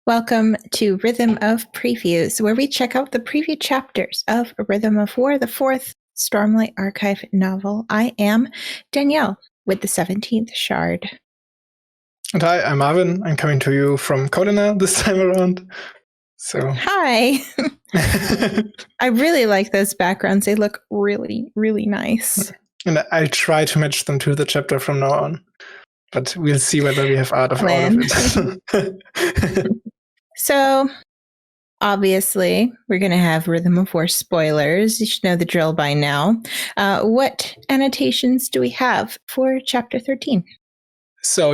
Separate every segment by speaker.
Speaker 1: Welcome to Rhythm of Previews, where we check out the preview chapters of Rhythm of War, the fourth Stormlight Archive novel. I am Danielle with the 17th Shard.
Speaker 2: And hi, I'm Marvin. I'm coming to you from Kodana this time around. So
Speaker 1: hi. I really like those backgrounds. They look really, really nice.
Speaker 2: And I'll try to match them to the chapter from now on. But we'll see whether we have art of all of it.
Speaker 1: So, obviously, we're going to have Rhythm of War spoilers. You should know the drill by now. What annotations do we have for Chapter 13?
Speaker 2: So,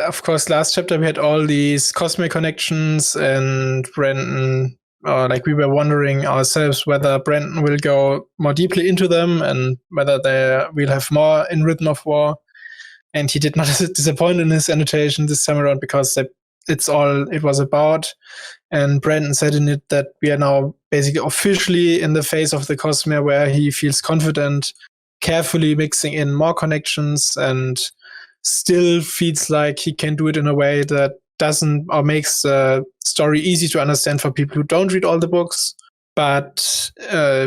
Speaker 2: of course, last chapter we had all these Cosmere connections, and Brandon, we were wondering ourselves whether Brandon will go more deeply into them and whether we'll have more in Rhythm of War. And he did not disappoint in his annotation this time around because it's all it was about. And Brandon said in it that we are now basically officially in the phase of the Cosmere where he feels confident, carefully mixing in more connections, and still feels like he can do it in a way that doesn't or makes the story easy to understand for people who don't read all the books. But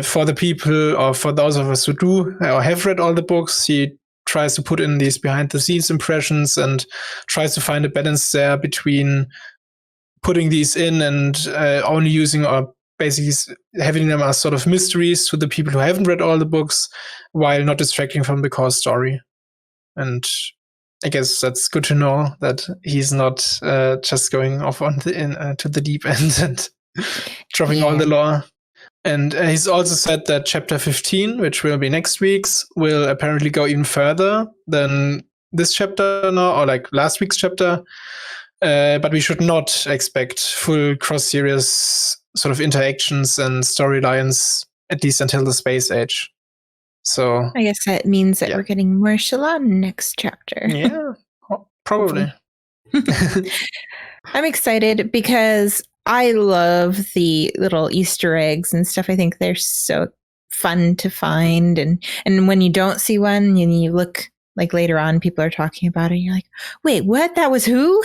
Speaker 2: for the people, or for those of us who do or have read all the books, he tries to put in these behind-the-scenes impressions and tries to find a balance there between putting these in and only using or basically having them as sort of mysteries to the people who haven't read all the books while not distracting from the core story. And I guess that's good to know that he's not just going off on to the deep end and dropping all the lore. And he's also said that chapter 15, which will be next week's, will apparently go even further than this chapter now, or like last week's chapter. But we should not expect full cross-series sort of interactions and storylines, at least until the Space Age. So
Speaker 1: I guess that means that we're getting more Shallan next chapter.
Speaker 2: Yeah, probably.
Speaker 1: I'm excited because I love the little Easter eggs and stuff. I think they're so fun to find. And when you don't see one, you look like later on, people are talking about it. And you're like, wait, what? That was who?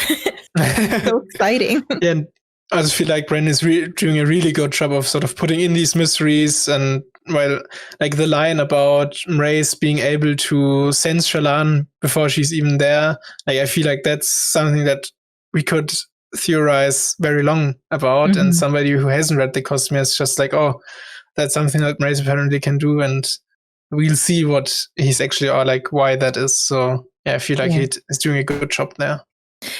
Speaker 1: So exciting.
Speaker 2: Yeah, and I just feel like Brandon is doing a really good job of sort of putting in these mysteries. And like the line about Mraize being able to sense Shallan before she's even there, like I feel like that's something that we could theorize very long about. Mm-hmm. And somebody who hasn't read the Cosmere is just like, oh, that's something that Mraize apparently can do, and we'll see what he's actually, or like why that is. So yeah, I feel like he's doing a good job there.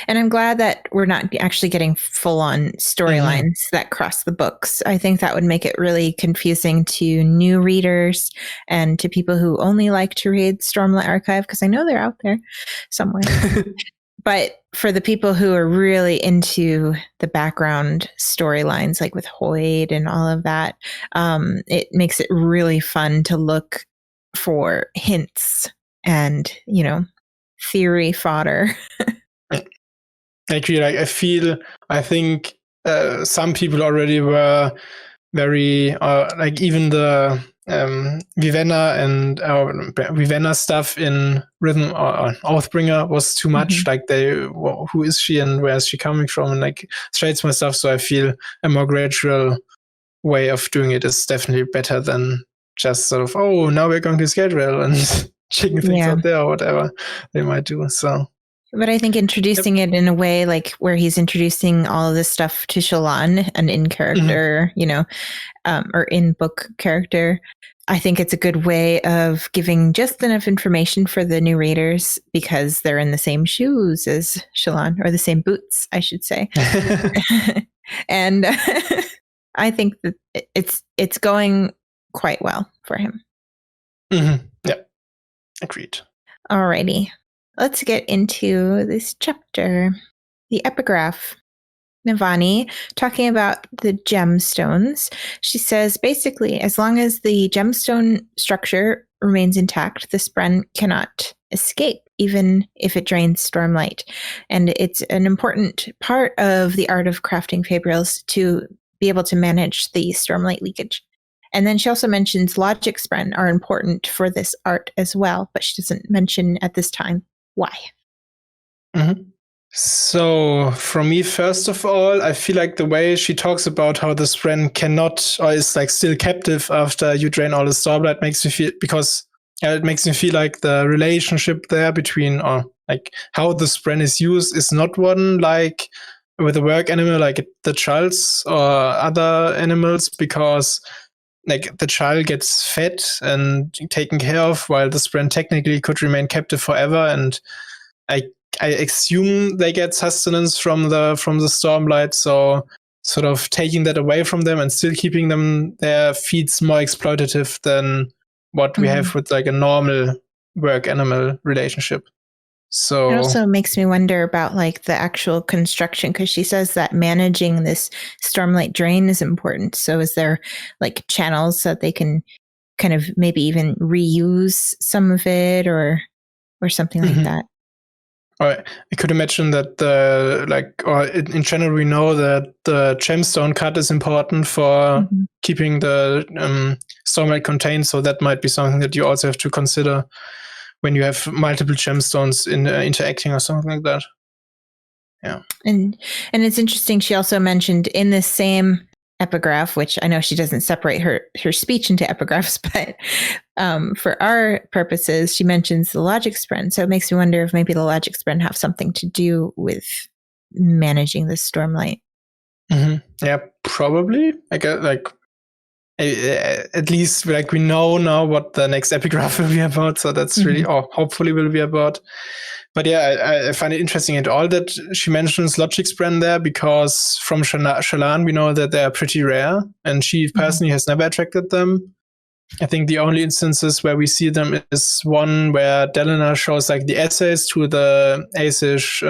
Speaker 1: And I'm glad that we're not actually getting full-on storylines that cross the books. I think that would make it really confusing to new readers and to people who only like to read Stormlight Archive, because I know they're out there somewhere. But for the people who are really into the background storylines, like with Hoyd and all of that, it makes it really fun to look for hints and, theory fodder.
Speaker 2: Actually, I think some people already were very, even the Vivenna and Vivenna stuff in Rhythm or Oathbringer was too much. Like who is she and where is she coming from, and like Shadesmar stuff. So I feel a more gradual way of doing it is definitely better than just sort of, oh, now we're going to schedule and checking things out there or whatever they might do. So.
Speaker 1: But I think introducing it in a way like where he's introducing all of this stuff to Shallan, an in-character, or in-book character, I think it's a good way of giving just enough information for the new readers because they're in the same shoes as Shallan, or the same boots, I should say. And I think that it's going quite well for him.
Speaker 2: Mm-hmm. Yeah, agreed.
Speaker 1: Alrighty. Let's get into this chapter. The Epigraph. Navani, talking about the gemstones. She says, basically, as long as the gemstone structure remains intact, the Spren cannot escape, even if it drains stormlight. And it's an important part of the art of crafting fabrials to be able to manage the stormlight leakage. And then she also mentions logic Spren are important for this art as well, but she doesn't mention at this time why.
Speaker 2: Mm-hmm. So So, for me, first of all, I feel like the way she talks about how the Spren cannot, or is like still captive after you drain all the Stormlight makes me feel, because it makes me feel like the relationship there between, or like how the Spren is used is not one like with a work animal like the Chulz or other animals, because like the child gets fed and taken care of while the Spren technically could remain captive forever. And I assume they get sustenance from the Stormlight, so sort of taking that away from them and still keeping them there feels more exploitative than what we have with like a normal work animal relationship. So
Speaker 1: it also makes me wonder about like the actual construction, because she says that managing this Stormlight drain is important. So is there like channels that they can kind of maybe even reuse some of it or something like that?
Speaker 2: I could imagine that or in general, we know that the gemstone cut is important for keeping the Stormlight contained. So that might be something that you also have to consider when you have multiple gemstones interacting or something like that. Yeah.
Speaker 1: And it's interesting. She also mentioned in this same epigraph, which I know she doesn't separate her speech into epigraphs, but for our purposes, she mentions the logic spren. So it makes me wonder if maybe the logic spren have something to do with managing this Stormlight.
Speaker 2: Yeah, probably. I guess, like, at least like we know now what the next epigraph will be about. So that's really, or hopefully will be about. But yeah, I find it interesting at all that she mentions logic spren there, because from Shallan we know that they are pretty rare, and she personally has never attracted them. I think the only instances where we see them is one where Dalinar shows like the essays to the Aesish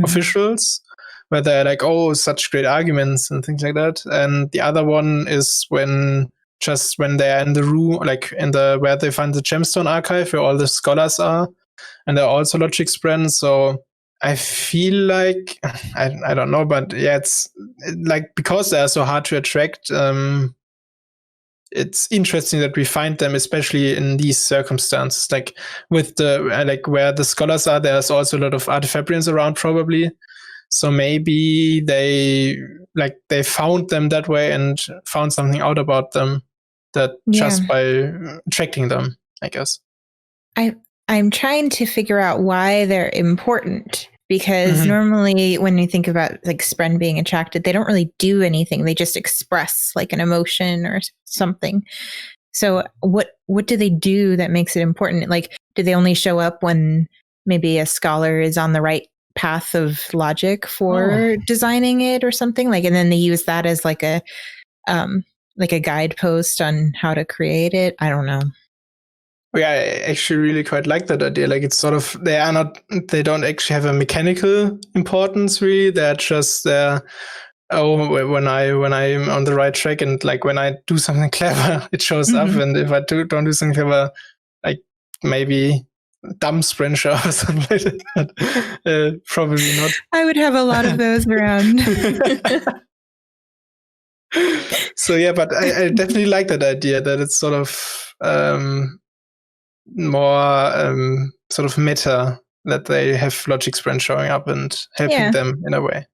Speaker 2: officials, where they're like, oh, such great arguments and things like that. And the other one is when they're in the room, like where they find the gemstone archive where all the scholars are, and they're also logic spren. So I feel like, I don't know, but yeah, it's like, because they're so hard to attract, it's interesting that we find them, especially in these circumstances, like with the like where the scholars are. There's also a lot of artifabrians around, probably. So maybe they found them that way and found something out about them just by attracting them, I guess.
Speaker 1: I'm trying to figure out why they're important, because normally when you think about like spren being attracted, they don't really do anything. They just express like an emotion or something. So what do they do that makes it important? Like, do they only show up when maybe a scholar is on the right path of logic for designing it or something? Like, and then they use that as like a guidepost on how to create it. I don't know.
Speaker 2: Yeah, I actually really quite like that idea. Like, it's sort of, they don't actually have a mechanical importance, really. They're just there. When I'm on the right track, and like when I do something clever, it shows up. And if I don't do something clever, like maybe dumb spren show or something like that. Probably not.
Speaker 1: I would have a lot of those around.
Speaker 2: So yeah, but I definitely like that idea, that it's sort of more sort of meta, that they have logic spren showing up and helping them in a way.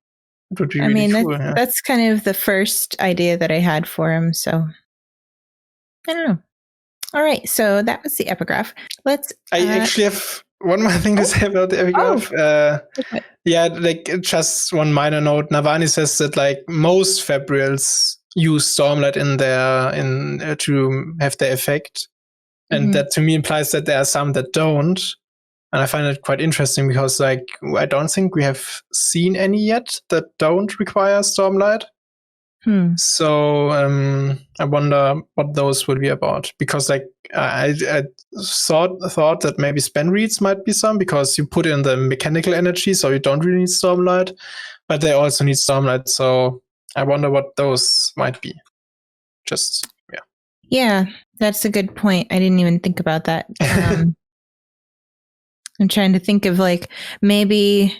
Speaker 2: It would be really cool.
Speaker 1: That's kind of the first idea that I had for him. So I don't know. All right, so that was the epigraph.
Speaker 2: I actually have one more thing to say about the epigraph. Yeah, like just one minor note. Navani says that like most fabrials use Stormlight to have their effect. And that to me implies that there are some that don't. And I find it quite interesting, because like I don't think we have seen any yet that don't require Stormlight. So I wonder what those will be about, because like I thought that maybe Spen reads might be some, because you put in the mechanical energy, so you don't really need Stormlight, but they also need Stormlight. So I wonder what those might be. Just
Speaker 1: yeah, that's a good point. I didn't even think about that. I'm trying to think of like maybe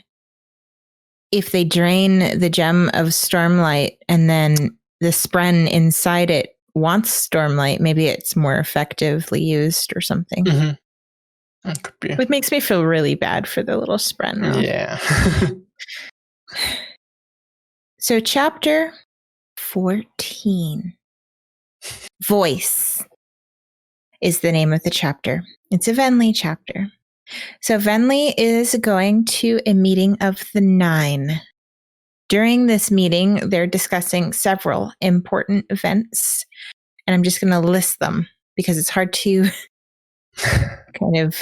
Speaker 1: if they drain the gem of Stormlight and then the spren inside it wants Stormlight, maybe it's more effectively used or something.
Speaker 2: That could be.
Speaker 1: It makes me feel really bad for the little spren, though.
Speaker 2: Yeah.
Speaker 1: So chapter 14. Voice is the name of the chapter. It's a Venli chapter. So Venli is going to a meeting of the 9. During this meeting, they're discussing several important events, and I'm just going to list them because it's hard to kind of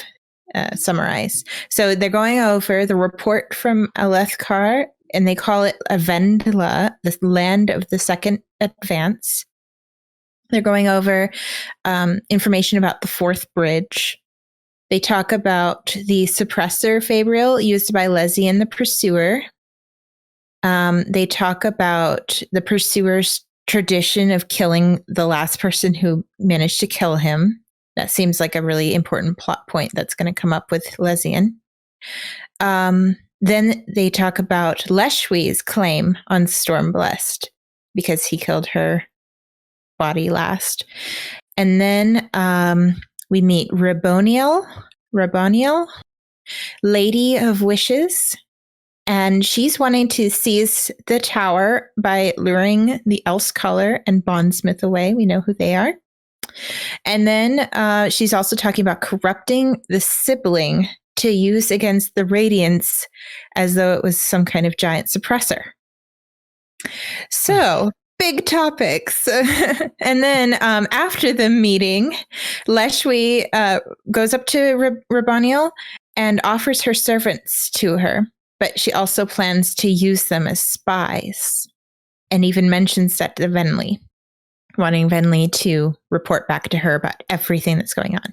Speaker 1: summarize. So they're going over the report from Alethkar, and they call it Avendla, the land of the second advance. They're going over information about the fourth bridge. They talk about the suppressor Fabrial used by Lezian the Pursuer. They talk about the Pursuer's tradition of killing the last person who managed to kill him. That seems like a really important plot point that's going to come up with Lezian. Then they talk about Leshwi's claim on Stormblessed because he killed her body last. And then we meet Raboniel, Lady of Wishes, and she's wanting to seize the tower by luring the Elsecaller and Bondsmith away. We know who they are. And then she's also talking about corrupting the sibling to use against the Radiants as though it was some kind of giant suppressor. So, big topics. And then after the meeting, Leshwi goes up to Raboniel and offers her servants to her, but she also plans to use them as spies and even mentions that to Venli, wanting Venli to report back to her about everything that's going on.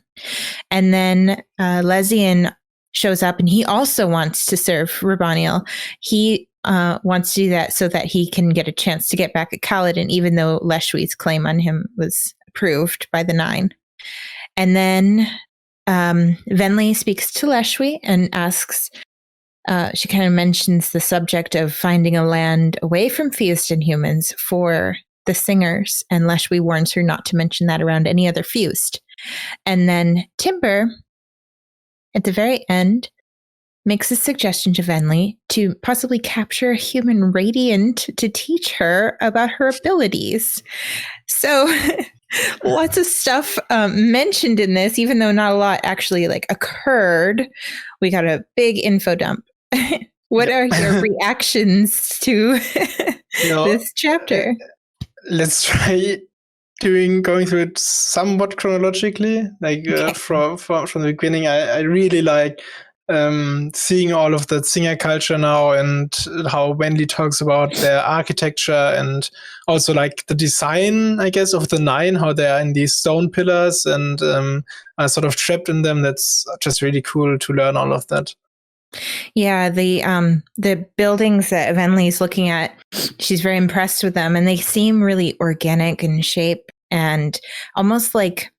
Speaker 1: And then Lezian shows up and he also wants to serve Raboniel. He wants to do that so that he can get a chance to get back at Kaladin, even though Leshwi's claim on him was approved by the 9. And then Venli speaks to Leshwi and asks, she kind of mentions the subject of finding a land away from Fused and humans for the singers, and Leshwi warns her not to mention that around any other Fused. And then Timber, at the very end, makes a suggestion to Venli to possibly capture a human radiant to teach her about her abilities. So lots of stuff mentioned in this, even though not a lot actually occurred. We got a big info dump. What are your reactions to this chapter?
Speaker 2: Let's try going through it somewhat chronologically. From the beginning, I really like seeing all of the singer culture now and how Wendy talks about their architecture and also the design, I guess, of the 9, how they are in these stone pillars and are sort of trapped in them. That's just really cool to learn all of that.
Speaker 1: Yeah, the buildings that Venli's looking at, she's very impressed with them, and they seem really organic in shape and almost like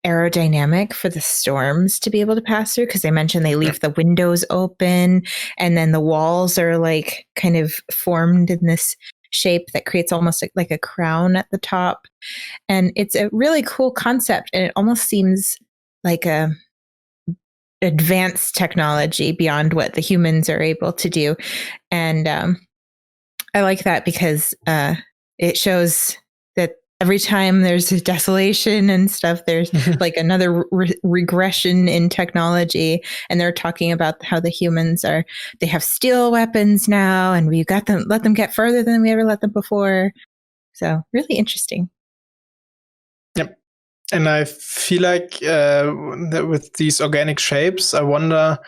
Speaker 1: aerodynamic for the storms to be able to pass through, because they mentioned they leave the windows open and then the walls are kind of formed in this shape that creates almost like a crown at the top. And it's a really cool concept, and it almost seems like a advanced technology beyond what the humans are able to do. And I like that because it shows that every time there's a desolation and stuff, there's another regression in technology. And they're talking about how the humans they have steel weapons now, and we've got them, let them get further than we ever let them before. So really interesting.
Speaker 2: Yep. And I feel that with these organic shapes, I wonder,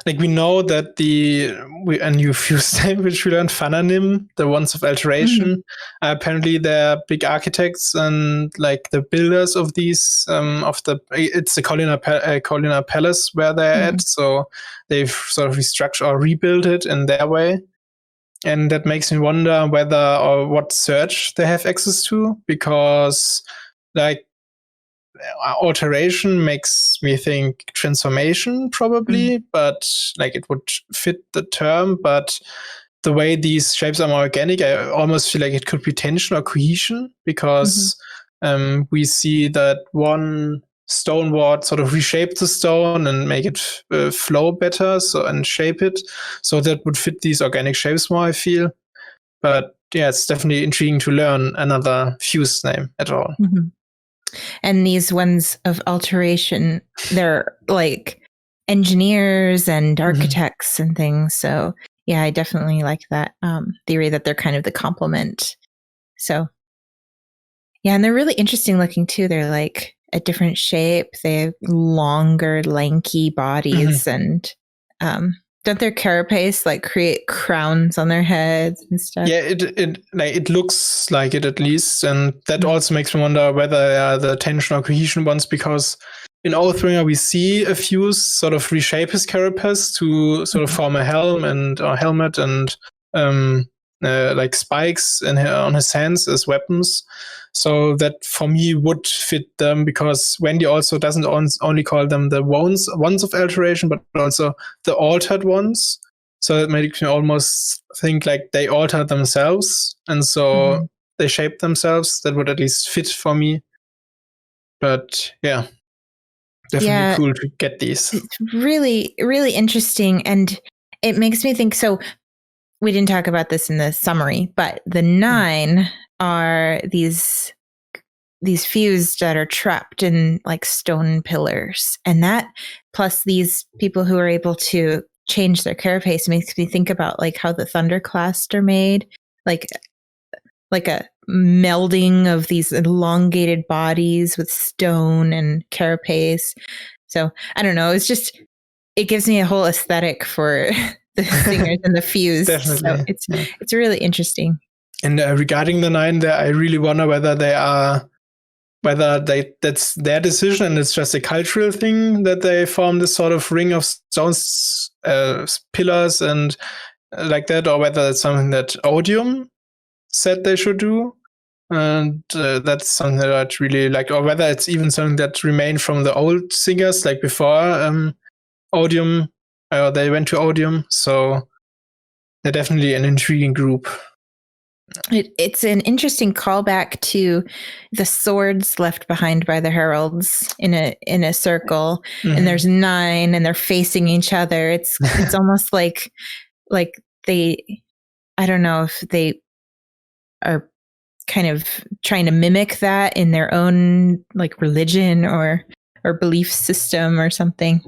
Speaker 2: we know that a new fuse type, which we learned, Fananim, the ones of alteration, apparently they're big architects and the builders of these, it's the Collinar Palace where they're at. So they've sort of restructured or rebuilt it in their way. And that makes me wonder whether or what search they have access to, because alteration makes me think transformation probably, but it would fit the term. But the way these shapes are more organic, I almost feel like it could be tension or cohesion, because we see that one stone ward sort of reshape the stone and make it flow better, and shape it. So that would fit these organic shapes more, I feel. But yeah, it's definitely intriguing to learn another fused name at all.
Speaker 1: Mm-hmm. And these ones of alteration, they're like engineers and architects and things. So yeah, I definitely like that theory that they're kind of the complement. So yeah, and they're really interesting looking too. They're like a different shape. They have longer, lanky bodies, and don't their carapace like create crowns on their heads and stuff?
Speaker 2: Yeah, it looks like it at least, and that also makes me wonder whether they are the tension or cohesion ones, because in Oathbringer we see a fuse sort of reshape his carapace to sort of form a helm and a helmet and like spikes on his hands as weapons. So that for me would fit them, because Wendy also doesn't only call them the ones of alteration, but also the altered ones. So it makes me almost think like they altered themselves, and so they shaped themselves. That would at least fit for me. But yeah, definitely cool to get these.
Speaker 1: It's really, really interesting, and it makes me think. So we didn't talk about this in the summary, but the 9 are these fused that are trapped in like stone pillars, and that plus these people who are able to change their carapace makes me think about like how the Thunderclast are made, like a melding of these elongated bodies with stone and carapace. So I don't know. It's just, it gives me a whole aesthetic for the singers and the fused.
Speaker 2: Definitely.
Speaker 1: So it's really interesting.
Speaker 2: And regarding the 9 there, I really wonder whether that's their decision and it's just a cultural thing that they form this sort of ring of stones, pillars and like that, or whether it's something that Odium said they should do. And that's something that I'd really like, or whether it's even something that remained from the old singers, like before Odium, or they went to Odium. So they're definitely an intriguing group.
Speaker 1: It's an interesting callback to the swords left behind by the heralds in a circle, and there's 9, and they're facing each other. It's almost like they, I don't know if they are kind of trying to mimic that in their own like religion or belief system or something.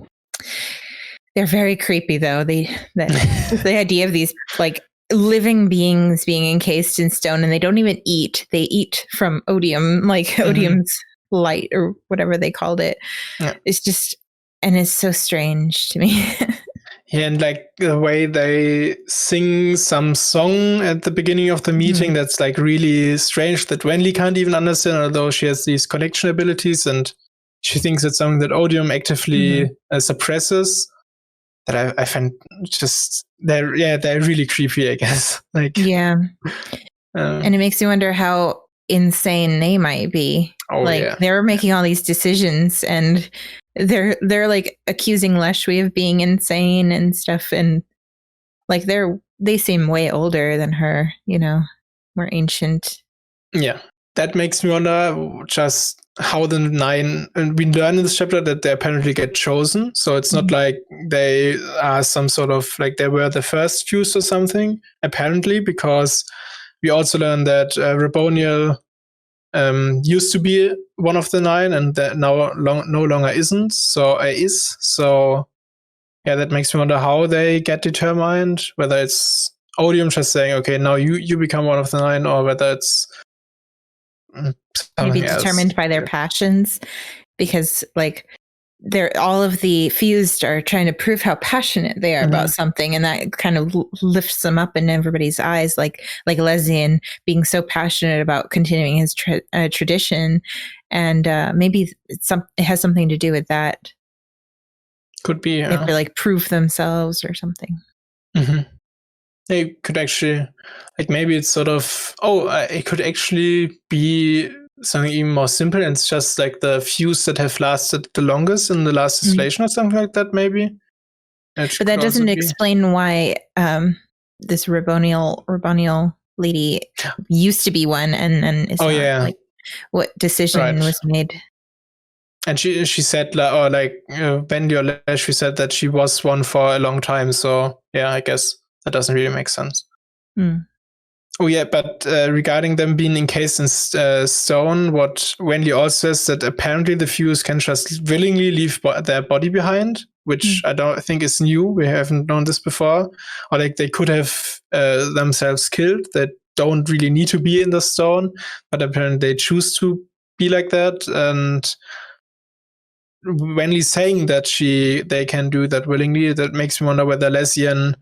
Speaker 1: They're very creepy though. The idea of these like living beings being encased in stone, and they don't even eat. They eat from odium, like odium's light or whatever they called it. Yeah. It's just, and it's so strange to me.
Speaker 2: Yeah, and like the way they sing some song at the beginning of the meeting, that's like really strange that Wendy can't even understand, although she has these connection abilities and she thinks it's something that Odium actively suppresses. That I find just, they're really creepy, I guess. Like,
Speaker 1: yeah. And it makes you wonder how insane they might be. They're making all these decisions, and they're like accusing Leshwi of being insane and stuff, and like they seem way older than her, you know, more ancient.
Speaker 2: Yeah, that makes me wonder just how the 9, and we learn in this chapter that they apparently get chosen. So it's not like they are some sort of like they were the first fused or something, apparently, because we also learn that Raboniel used to be one of the 9 and that now no longer isn't. So yeah, that makes me wonder how they get determined, whether it's Odium just saying, okay, now you become one of the 9, or whether it's
Speaker 1: maybe determined by their passions, because like they're all of the fused are trying to prove how passionate they are about something, and that kind of lifts them up in everybody's eyes, like Lesian being so passionate about continuing his tradition, and maybe it has something to do with that.
Speaker 2: Could be.
Speaker 1: They have to like prove themselves or something.
Speaker 2: They could actually, like, maybe it's sort of, it could actually be something even more simple, and it's just like the fuse that have lasted the longest in the last distillation or something like that, maybe.
Speaker 1: But that doesn't explain why this Raboniel lady used to be one and is not. Like, what decision was made?
Speaker 2: And she said, Wendy or Leshwi said that she was one for a long time. So yeah, I guess that doesn't really make sense. Oh yeah, but regarding them being encased in stone, what Wendy also says that apparently the Fuse can just willingly leave their body behind, which I don't think is new. We haven't known this before. Or like they could have themselves killed. They don't really need to be in the stone, but apparently they choose to be like that. And Wendy saying that they can do that willingly, that makes me wonder whether Lesian,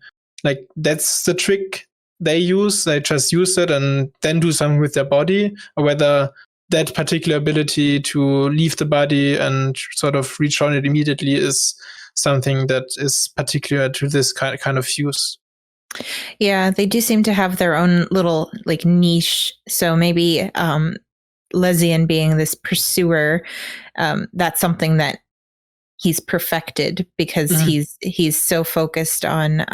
Speaker 2: like that's the trick they use. They just use it and then do something with their body, or whether that particular ability to leave the body and sort of rejoin it immediately is something that is particular to this kind of Fuse.
Speaker 1: Yeah, they do seem to have their own little like niche. So maybe Lesian being this pursuer, that's something that he's perfected because he's so focused on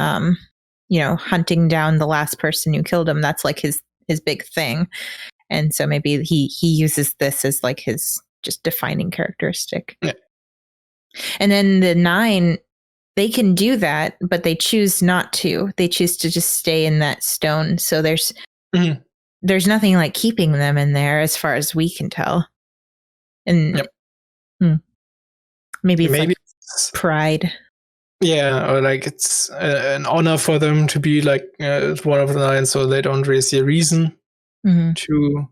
Speaker 1: hunting down the last person who killed him. That's like his big thing. And so maybe he uses this as like his just defining characteristic.
Speaker 2: Yeah.
Speaker 1: And then the 9, they can do that, but they choose not to. They choose to just stay in that stone. So there's nothing like keeping them in there as far as we can tell. And maybe it's like pride.
Speaker 2: Yeah, or like it's an honor for them to be like one of the 9, so they don't really see a reason to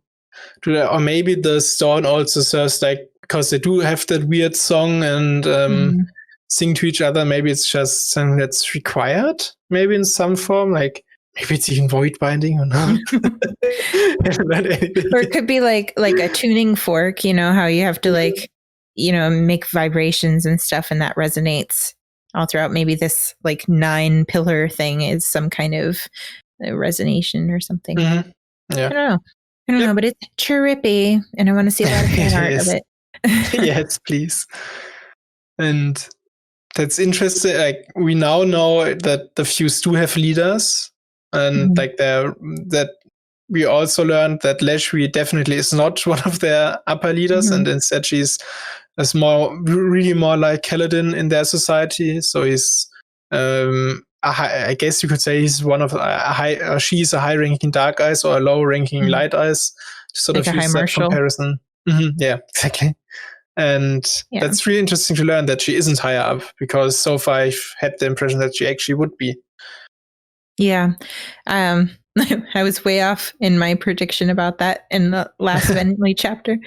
Speaker 2: do that. Or maybe the stone also serves like, because they do have that weird song and sing to each other. Maybe it's just something that's required, maybe in some form. Like maybe it's even void binding or not.
Speaker 1: Or it could be like a tuning fork. You know how you have to like make vibrations and stuff, and that resonates all throughout. Maybe this like 9 pillar thing is some kind of resonation or something.
Speaker 2: Yeah.
Speaker 1: I don't know, but it's trippy, and I want to see a lot of fan art of it.
Speaker 2: Yes, please. And that's interesting. Like we now know that the Fuse do have leaders, and like that we also learned that Leshwi definitely is not one of their upper leaders, and instead she's really more like Kaladin in their society. So he's, I guess you could say he's one of she's a high-ranking Dark Eyes or a low-ranking Light Eyes. Sort
Speaker 1: like
Speaker 2: of use that comparison. Yeah, exactly. And that's really interesting to learn that she isn't higher up, because so far I've had the impression that she actually would be.
Speaker 1: Yeah. I was way off in my prediction about that in the last Venly chapter.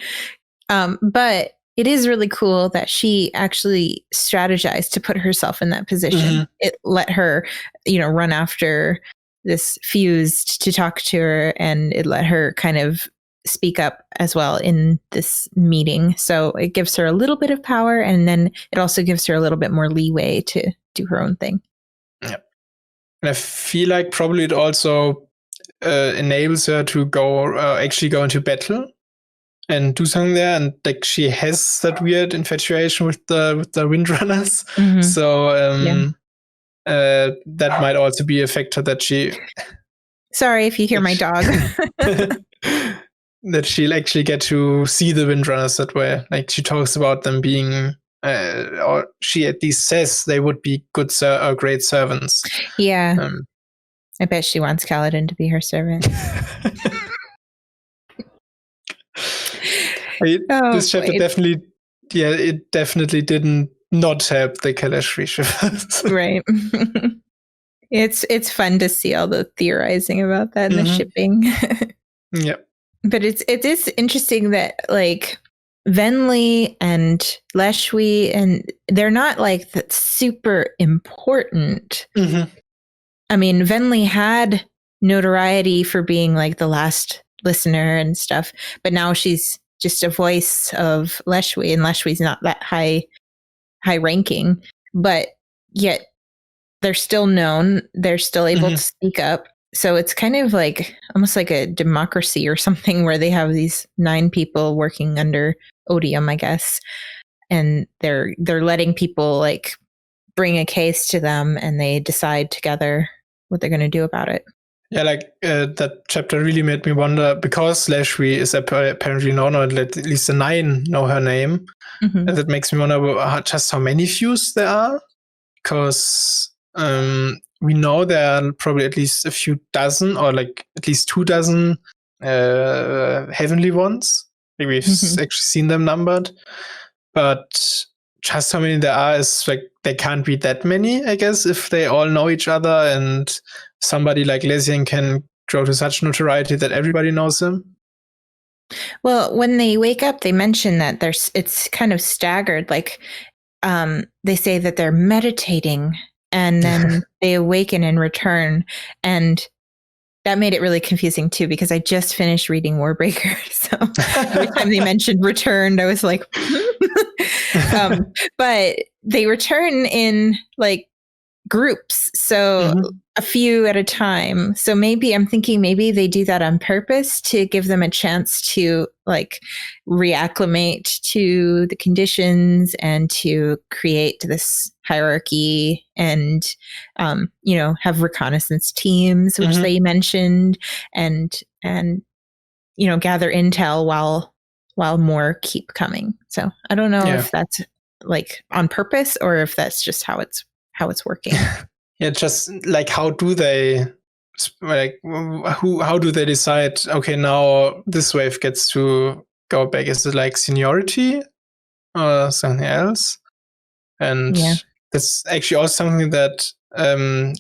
Speaker 1: But it is really cool that she actually strategized to put herself in that position. It let her, run after this Fused to talk to her, and it let her kind of speak up as well in this meeting. So it gives her a little bit of power, and then it also gives her a little bit more leeway to do her own thing.
Speaker 2: Yeah. And I feel like probably it also enables her to actually go into battle and do something there. And like she has that weird infatuation with the Windrunners. So that might also be a factor that she...
Speaker 1: Sorry if you hear my dog.
Speaker 2: That she'll actually get to see the Windrunners that way. Like she talks about them being... or she at least says they would be good great servants.
Speaker 1: Yeah. I bet she wants Kaladin to be her servant.
Speaker 2: This chapter definitely didn't not help the Kalashri shippers.
Speaker 1: Right. It's fun to see all the theorizing about that and the shipping.
Speaker 2: Yep.
Speaker 1: But it is interesting that like Venly and Leshwi, and they're not like that super important. I mean, Venly had notoriety for being like the last listener and stuff, but now she's just a voice of Leshwi, and Leshwi's not that high ranking, but yet they're still known. They're still able to speak up. So it's kind of like almost like a democracy or something, where they have these 9 people working under Odium, I guess, and they're letting people like bring a case to them, and they decide together what they're going to do about it.
Speaker 2: Yeah, like that chapter really made me wonder, because Leshwi is apparently known, or at least the 9 know her name, and that makes me wonder just how many Fuse there are. Because we know there are probably at least a few dozen, or like at least 2 dozen heavenly ones. Like we've actually seen them numbered, but just how many there are is like they can't be that many, I guess, if they all know each other and somebody like Lesian can grow to such notoriety that everybody knows him.
Speaker 1: Well, when they wake up, they mention that it's kind of staggered. Like they say that they're meditating and then they awaken and return. And that made it really confusing too, because I just finished reading Warbreaker. So every time they mentioned returned, I was like, but they return in like groups. So a few at a time. So maybe I'm thinking maybe they do that on purpose to give them a chance to like reacclimate to the conditions and to create this hierarchy and, you know, have reconnaissance teams, which they mentioned, and, you know, gather intel while more keep coming. So I don't know if that's like on purpose or if that's just how it's working.
Speaker 2: Yeah, just like how do they how do they decide, okay, now this wave gets to go back? Is it like seniority or something else? And that's actually also something that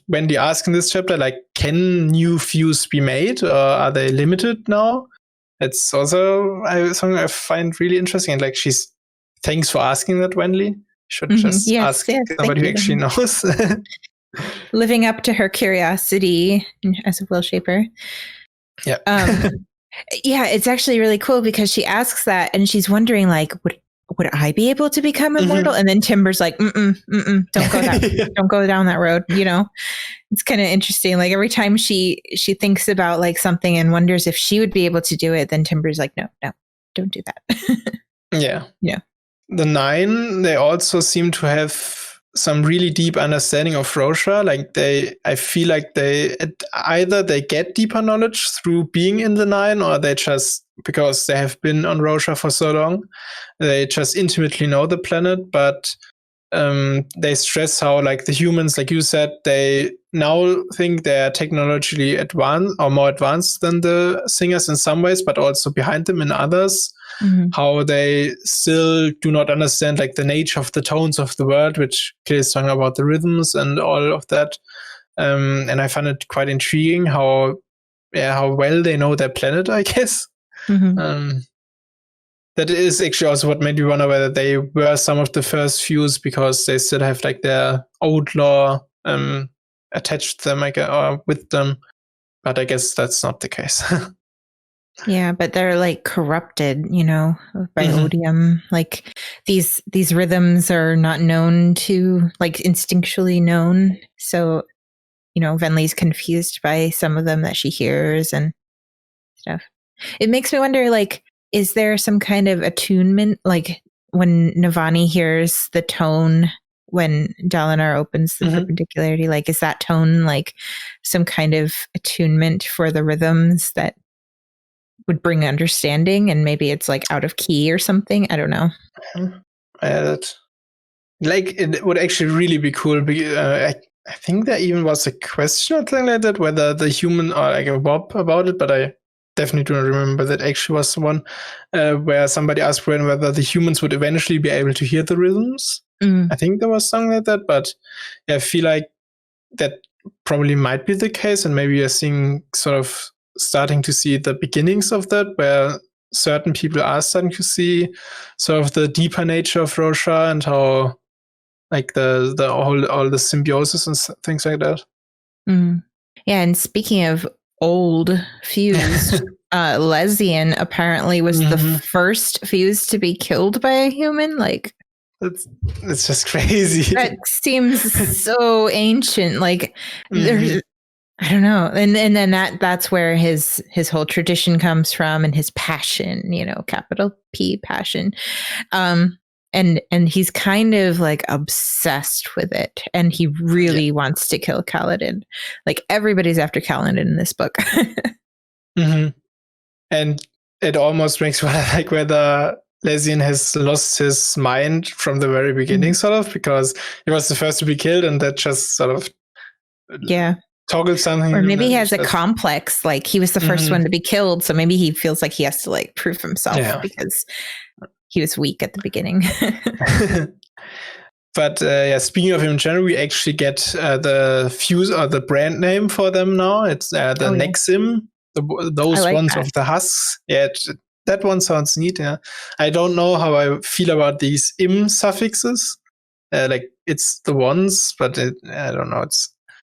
Speaker 2: Wendy asks in this chapter, like, can new views be made or are they limited now? It's also something I find really interesting. And like, thanks for asking that, Wendy. Should just ask somebody who actually knows.
Speaker 1: Living up to her curiosity as a will shaper.
Speaker 2: Yeah.
Speaker 1: Yeah, it's actually really cool because she asks that and she's wondering like, would I be able to become immortal? And then Timber's like, don't go down that road. You know, it's kind of interesting. Like every time she thinks about like something and wonders if she would be able to do it, then Timber's like, no, don't do that.
Speaker 2: Yeah.
Speaker 1: Yeah.
Speaker 2: The 9, they also seem to have some really deep understanding of Rosha. Like I feel like either they get deeper knowledge through being in the 9, or they just, because they have been on Rosha for so long, they just intimately know the planet. But they stress how like the humans, like you said, they now think they're technologically advanced or more advanced than the singers in some ways, but also behind them in others. How they still do not understand like the nature of the tones of the world, which is talking about the rhythms and all of that. And I found it quite intriguing how well they know their planet, I guess. That is actually also what made me wonder whether they were some of the first views, because they still have like their old law attached to them, or with them. But I guess that's not the case.
Speaker 1: Yeah, but they're like corrupted, you know, by odium. Like these rhythms are not known to, like instinctually known. So, you know, Venli's confused by some of them that she hears and stuff. It makes me wonder, like, is there some kind of attunement? Like when Navani hears the tone when Dalinar opens the perpendicularity, like is that tone like some kind of attunement for the rhythms that would bring understanding, and maybe it's like out of key or something? I don't know.
Speaker 2: Like it would actually really be cool. I think there even was a question or something like that, whether the human, or like a Bob about it, but I definitely do not remember that actually was the one where somebody asked whether the humans would eventually be able to hear the rhythms. I think there was something like that, but I feel like that probably might be the case, and maybe you're seeing starting to see the beginnings of that, where certain people are starting to see sort of the deeper nature of Rosha and how like the all the symbiosis and things like that.
Speaker 1: Yeah, and speaking of old fused, Lesian apparently was the first fused to be killed by a human. Like
Speaker 2: it's just crazy.
Speaker 1: That seems so ancient. Like there's, I don't know. And then that's where his whole tradition comes from, and his passion, you know, capital P passion. And he's kind of like obsessed with it, and he really wants to kill Kaladin. Like everybody's after Kaladin in this book.
Speaker 2: And it almost makes me like whether Lesian has lost his mind from the very beginning, sort of, because he was the first to be killed, and that just sort of toggle something.
Speaker 1: Or maybe he has a complex, like he was the first one to be killed, so maybe he feels like he has to like prove himself because he was weak at the beginning.
Speaker 2: But speaking of him in general, we actually get the fuse or the brand name for them now. It's the Nexim, those ones of the husks. Yeah, that one sounds neat. Yeah, I don't know how I feel about these im suffixes. Like it's the ones, but I don't know.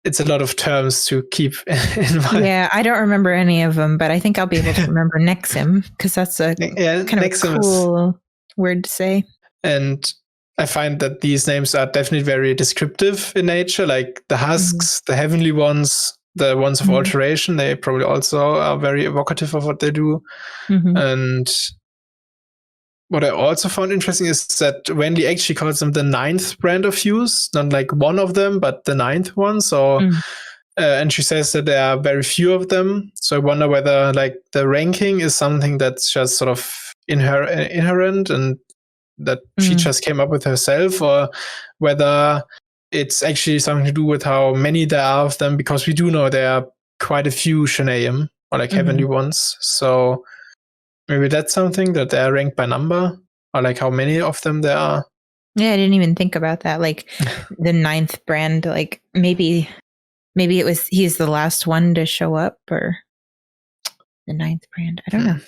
Speaker 2: It's a lot of terms to keep in mind.
Speaker 1: Yeah, I don't remember any of them, but I think I'll be able to remember Nexim because that's a kind of a cool word to say.
Speaker 2: And I find that these names are definitely very descriptive in nature, like the husks, the heavenly ones, the ones of alteration. They probably also are very evocative of what they do. And what I also found interesting is that Wendy actually calls them the 9th brand of fuse, not like one of them, but the 9th one. So, and she says that there are very few of them. So I wonder whether like the ranking is something that's just sort of inherent and that she just came up with herself, or whether it's actually something to do with how many there are of them, because we do know there are quite a few Shanaim, or like heavenly ones. So maybe that's something, that they're ranked by number, or like how many of them there are.
Speaker 1: Yeah, I didn't even think about that. Like the 9th brand, like maybe it was he's the last one to show up, or the 9th brand. I don't know.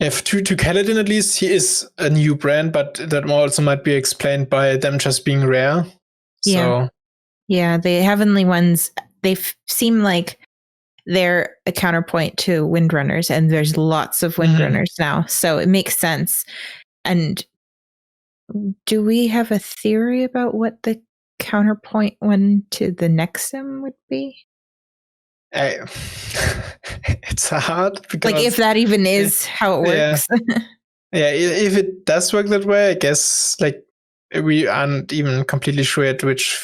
Speaker 2: If to Kaladin at least, he is a new brand, but that also might be explained by them just being rare.
Speaker 1: Yeah.
Speaker 2: So
Speaker 1: yeah, the heavenly ones, they seem like they're a counterpoint to Windrunners, and there's lots of Windrunners now, so it makes sense. And do we have a theory about what the counterpoint one to the Nexim would be?
Speaker 2: It's hard, because
Speaker 1: like if that even is how it works.
Speaker 2: If it does work that way, I guess like we aren't even completely sure yet which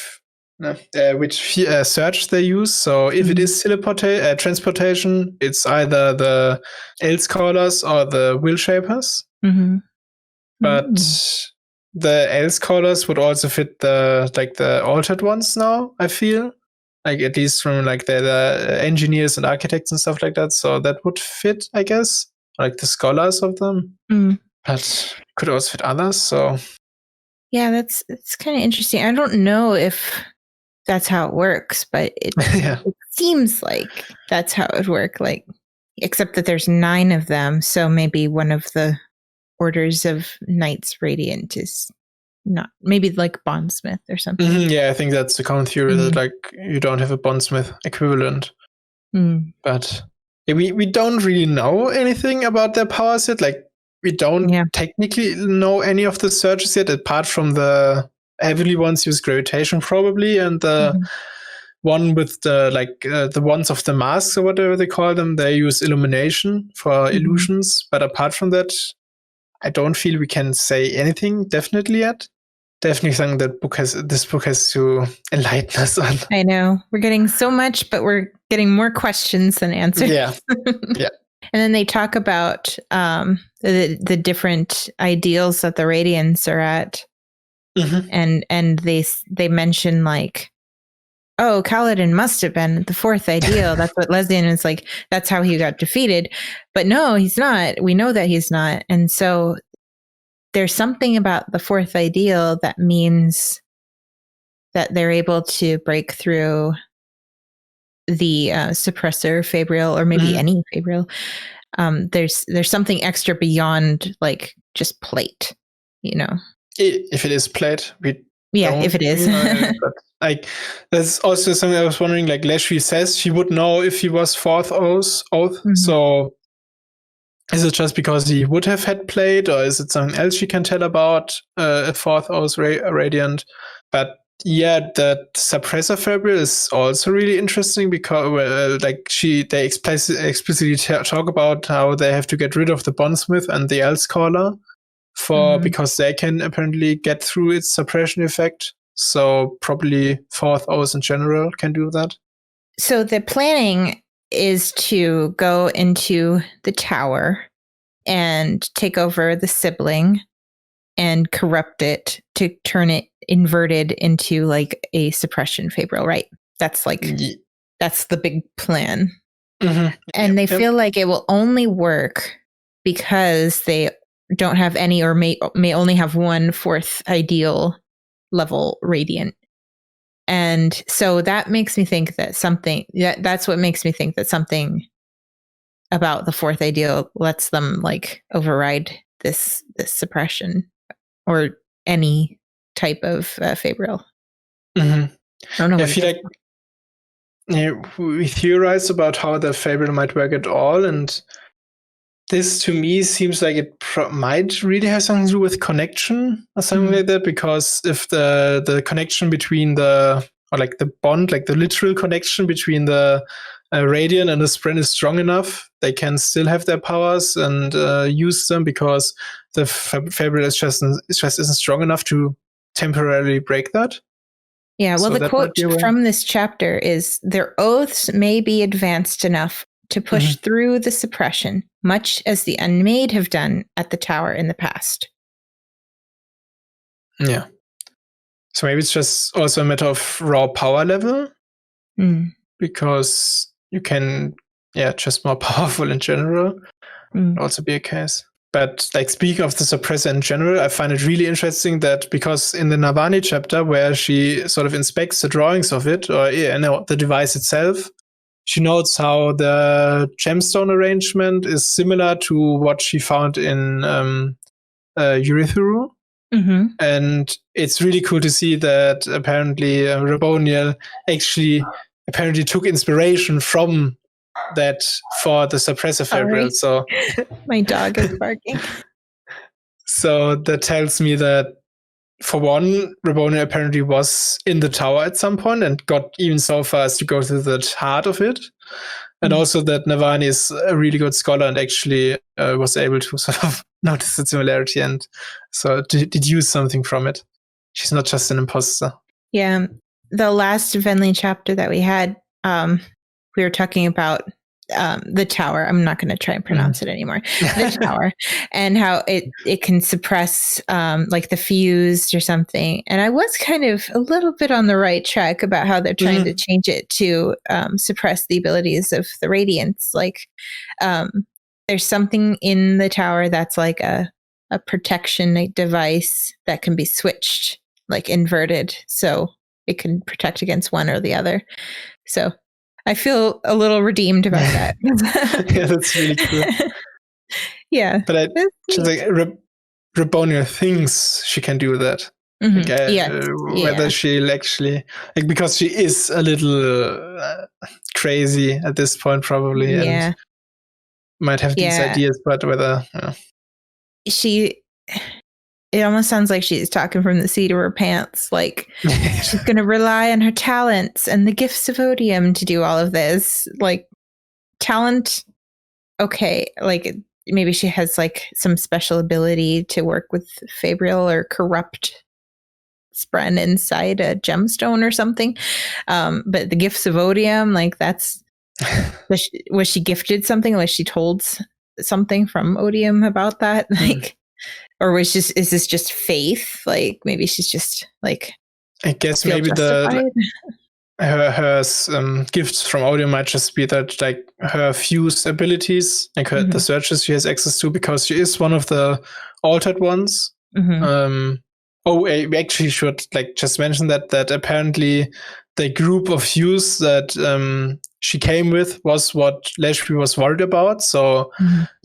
Speaker 2: search they use. So if it is transportation, it's either the Else Callers or the Will Shapers. But the Else Callers would also fit the altered ones now, I feel. Like at least from like the engineers and architects and stuff like that. So that would fit, I guess, like the scholars of them. But could also fit others. So
Speaker 1: yeah, it's kind of interesting. I don't know if that's how it works, but it seems like that's how it would work. Like, except that there's 9 of them, so maybe one of the orders of Knights Radiant is not, maybe like Bondsmith or something.
Speaker 2: Yeah, I think that's the common theory, that like you don't have a Bondsmith equivalent. But we don't really know anything about their powers yet. Like we don't technically know any of the searches yet, apart from the heavily ones use gravitation probably, and the one with the ones of the masks or whatever they call them, they use illumination for illusions. But apart from that, I don't feel we can say anything definitely yet. Definitely something that this book has to enlighten us on.
Speaker 1: I know. We're getting so much, but we're getting more questions than answers.
Speaker 2: Yeah.
Speaker 1: And then they talk about the different ideals that the Radiants are at. And they mention like, oh, Kaladin must have been the 4th ideal. That's what Lesbian is like. That's how he got defeated. But no, he's not. We know that he's not. And so there's something about the 4th ideal that means that they're able to break through the suppressor Fabrial, or maybe any Fabrial. There's something extra beyond like just plate, you know.
Speaker 2: If it is plate,
Speaker 1: if it is.
Speaker 2: But like there's also something I was wondering. Like Leshwi says, she would know if he was 4th oath. So is it just because he would have had plate, or is it something else she can tell about a 4th oath radiant? But yeah, that suppressor Fabrial is also really interesting, because they explicitly talk about how they have to get rid of the Bondsmith and the Else Caller because they can apparently get through its suppression effect. So probably 4th oath in general can do that.
Speaker 1: So the planning is to go into the tower and take over the sibling and corrupt it to turn it inverted into like a suppression Fabrial, right? That's like, that's the big plan.
Speaker 2: Mm-hmm.
Speaker 1: And they feel like it will only work because they don't have any, or may only have 1/4 ideal level radiant. And so that makes me think that that's what makes me think that something about the 4th ideal lets them like override this suppression or any type of Fabrial.
Speaker 2: Mm-hmm.
Speaker 1: I don't know.
Speaker 2: I feel like we theorize about how the Fabrial might work at all, and this to me seems like it might really have something to do with connection or something like that, because if the connection between the bond, like the literal connection between the Radiant and the Spren is strong enough, they can still have their powers and use them, because the Fabrial is just isn't strong enough to temporarily break that.
Speaker 1: Yeah, well, the quote from this chapter is, their oaths may be advanced enough to push through the suppression, much as the Unmade have done at the tower in the past.
Speaker 2: Yeah. So maybe it's just also a matter of raw power level, because you can, just more powerful in general. Also be a case. But like, speaking of the suppressor in general, I find it really interesting that, because in the Navani chapter, where she sort of inspects the drawings of it, or the device itself, she notes how the gemstone arrangement is similar to what she found in Urithiru. And it's really cool to see that apparently Raboniel actually took inspiration from that for the suppressor Fabrial. So
Speaker 1: my dog is barking.
Speaker 2: So that tells me that, for one, Raboniel apparently was in the tower at some point and got even so far as to go to the heart of it. And also that Navani is a really good scholar and actually was able to sort of notice the similarity and so deduce something from it. She's not just an imposter. Yeah.
Speaker 1: The last Venli chapter that we had, we were talking about the tower. I'm not going to try and pronounce it anymore. The tower, and how it can suppress like the fused or something. And I was kind of a little bit on the right track about how they're trying to change it to suppress the abilities of the Radiants. Like there's something in the tower that's like a protection device that can be switched, like inverted, so it can protect against one or the other. So I feel a little redeemed about that.
Speaker 2: Yeah, that's really cool.
Speaker 1: Yeah.
Speaker 2: But Raboniel thinks she can do that. Whether she'll actually, like, because she is a little crazy at this point, probably, and might have these ideas, but whether
Speaker 1: it almost sounds like she's talking from the seat of her pants. Like she's going to rely on her talents and the gifts of Odium to do all of this. Like talent, okay. Like maybe she has like some special ability to work with Fabrial or corrupt Spren inside a gemstone or something. But the gifts of Odium, like that's, was she gifted something? Was she told something from Odium about that? Like, or is this just faith? Like maybe she's just like,
Speaker 2: I guess maybe her gifts from Odium might just be that, like, her fused abilities, like the searches she has access to, because she is one of the altered ones. We actually should like just mention that apparently the group of fuse that she came with was what Leshwi was worried about. So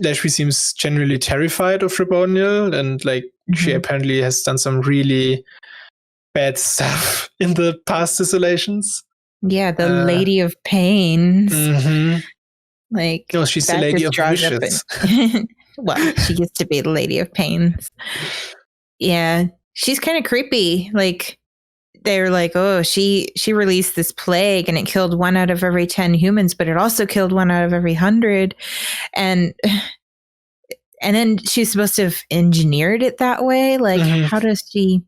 Speaker 2: Leshwi seems genuinely terrified of Raboniel, and like she apparently has done some really bad stuff in the past desolations.
Speaker 1: Yeah, the Lady of Pains. Like,
Speaker 2: no, she's the Lady of Wishes.
Speaker 1: Well, she used to be the Lady of Pains. Yeah, she's kind of creepy. Like, they're like, oh, she released this plague and it killed 1 out of every 10 humans, but it also killed 1 out of every 100. And then she's supposed to have engineered it that way. Like, how does she?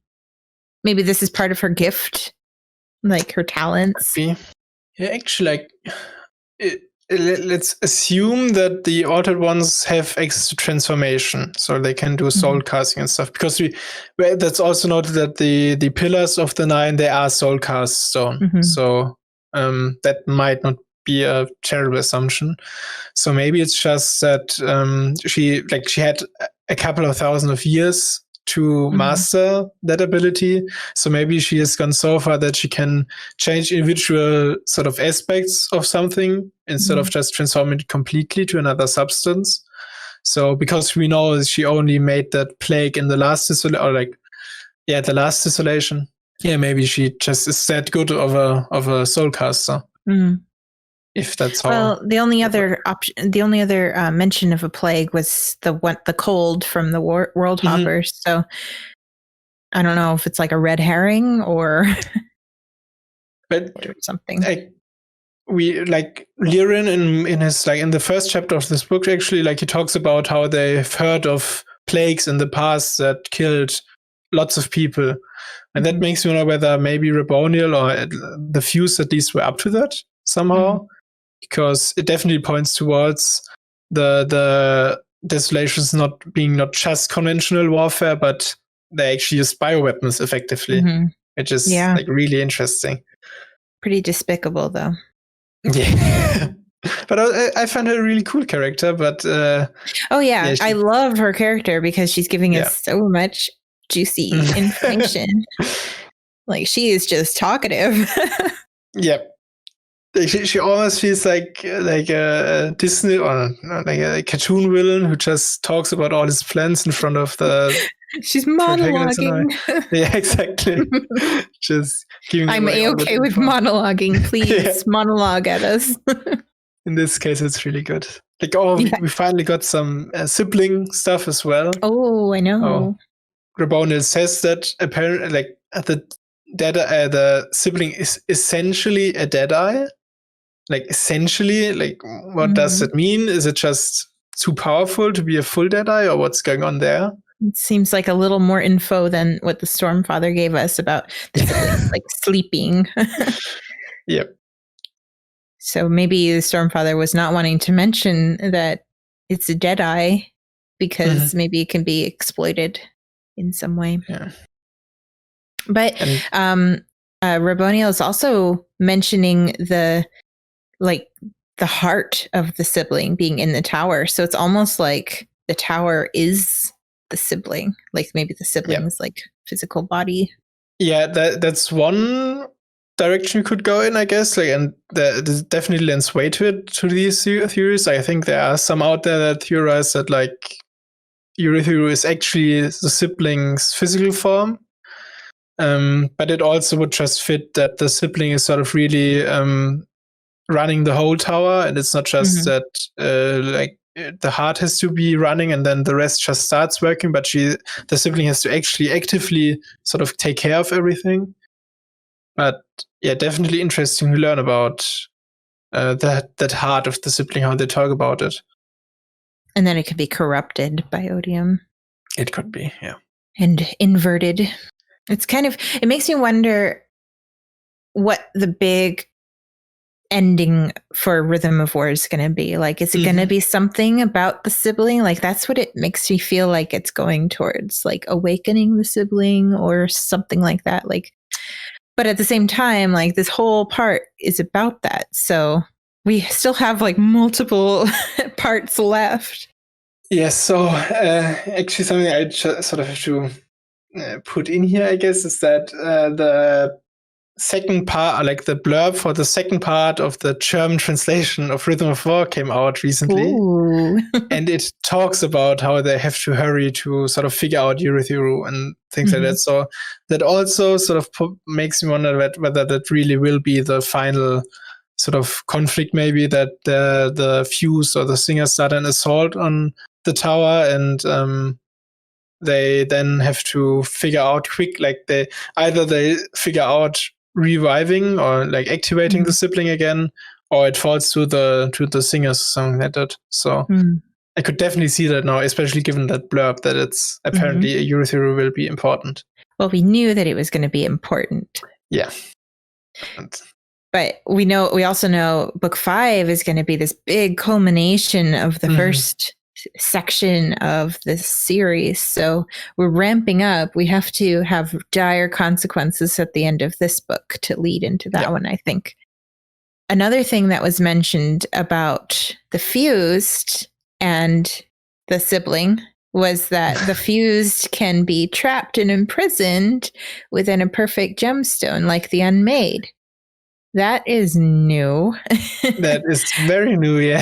Speaker 1: Maybe this is part of her gift, like her talents.
Speaker 2: Yeah, actually, like, let's assume that the altered ones have access to transformation, so they can do soul casting and stuff. Because that's also noted that the pillars of the 9, they are soul cast stone. So that might not be a terrible assumption. So maybe it's just that she had a couple of thousand of years to master that ability. So maybe she has gone so far that she can change individual sort of aspects of something instead of just transforming it completely to another substance. So because we know she only made that plague in the last the last desolation. Yeah, maybe she just is that good of a soul caster. If that's how.
Speaker 1: Well, the only other mention of a plague was the cold from the world hoppers. So I don't know if it's like a red herring or something.
Speaker 2: Liren in his in the first chapter of this book, actually, he talks about how they've heard of plagues in the past that killed lots of people. And that makes me wonder whether maybe Raboniel or the Fuse at least were up to that somehow. Because it definitely points towards the desolations not just conventional warfare, but they actually use bioweapons effectively, which is really interesting.
Speaker 1: Pretty despicable, though.
Speaker 2: Yeah. But I find her a really cool character. But
Speaker 1: I love her character because she's giving us so much juicy information. She is just talkative.
Speaker 2: Yep. She almost feels like a Disney or like a cartoon villain who just talks about all his plans in front of the.
Speaker 1: She's monologuing.
Speaker 2: Yeah, exactly. Just giving.
Speaker 1: I'm A-okay with monologuing. Please monologue at us.
Speaker 2: In this case, it's really good. We finally got some sibling stuff as well.
Speaker 1: Oh, I know.
Speaker 2: Raboniel says that apparently, the sibling is essentially a Deadeye. Essentially, what does it mean? Is it just too powerful to be a full Deadeye, or what's going on there?
Speaker 1: It seems like a little more info than what the Stormfather gave us about the siblings, sleeping.
Speaker 2: Yep.
Speaker 1: So maybe the Stormfather was not wanting to mention that it's a Deadeye because maybe it can be exploited in some way.
Speaker 2: Yeah.
Speaker 1: But Raboniel is also mentioning the heart of the sibling being in the tower. So it's almost like the tower is the sibling. Maybe the sibling's physical body. Yeah,
Speaker 2: that's one direction you could go in, I guess. And there's definitely lends weight to these theories. I think there are some out there that theorize that Urithiru is actually the sibling's physical form. But it also would just fit that the sibling is sort of really running the whole tower, and it's not just that the heart has to be running and then the rest just starts working, but the sibling has to actually actively sort of take care of everything. But yeah, definitely interesting to learn about that heart of the sibling, how they talk about it.
Speaker 1: And then it could be corrupted by odium.
Speaker 2: It could be, yeah.
Speaker 1: And inverted. It makes me wonder what the big ending for Rhythm of War is going to be. Is it going to be something about the sibling? That's what it makes me feel like it's going towards, awakening the sibling or something like that. But at the same time, this whole part is about that. So we still have multiple parts left.
Speaker 2: Yeah, so actually something I sort of have to put in here, I guess, is that the second part, the blurb for the second part of the German translation of Rhythm of War came out recently. And it talks about how they have to hurry to sort of figure out Urithiru and things like that. So that also sort of makes me wonder whether that really will be the final sort of conflict, maybe, that the Fuse or the Singer start an assault on the tower, and they then have to figure out they figure out reviving or activating the sibling again, or it falls to the Singers, something like that. So I could definitely see that now, especially given that blurb that it's apparently Urithiru will be important.
Speaker 1: Well, we knew that it was going to be important.
Speaker 2: Yeah.
Speaker 1: But we also know book 5 is going to be this big culmination of the first section of this series. So we're ramping up. We have to have dire consequences at the end of this book to lead into that one, I think. another thing that was mentioned about the fused and the sibling was that the fused can be trapped and imprisoned within a perfect gemstone, like the unmade. That is new.
Speaker 2: That is very new, yeah.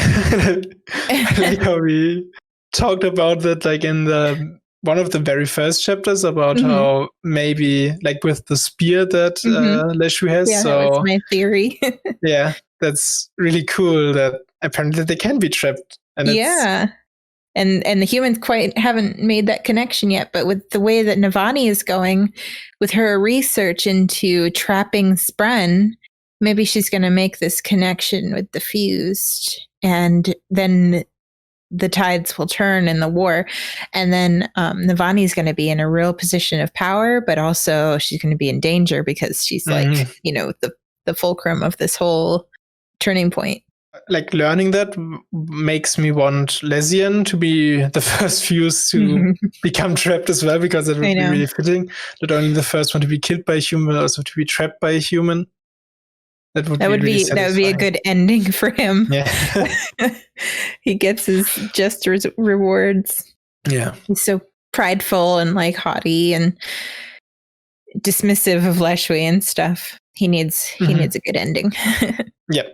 Speaker 2: I like how we talked about that, like in the one of the very first chapters about how maybe like with the spear that Leshu has.
Speaker 1: Yeah,
Speaker 2: so
Speaker 1: that was my theory.
Speaker 2: yeah, that's really cool that apparently they can be trapped. And
Speaker 1: yeah. And the humans quite haven't made that connection yet. But with the way that Navani is going with her research into trapping Spren, maybe she's going to make this connection with the fused. And then the tides will turn in the war. And then Navani is going to be in a real position of power, but also she's going to be in danger because she's like, you know, the fulcrum of this whole turning point.
Speaker 2: Like learning that makes me want Lesian to be the first fuse to become trapped as well, because it would be really fitting. Not only the first one to be killed by a human, but also to be trapped by a human. That would be
Speaker 1: a good ending for him.
Speaker 2: Yeah.
Speaker 1: He gets his just rewards.
Speaker 2: Yeah.
Speaker 1: He's so prideful and like haughty and dismissive of Leshui and stuff. He needs a good ending.
Speaker 2: Yeah.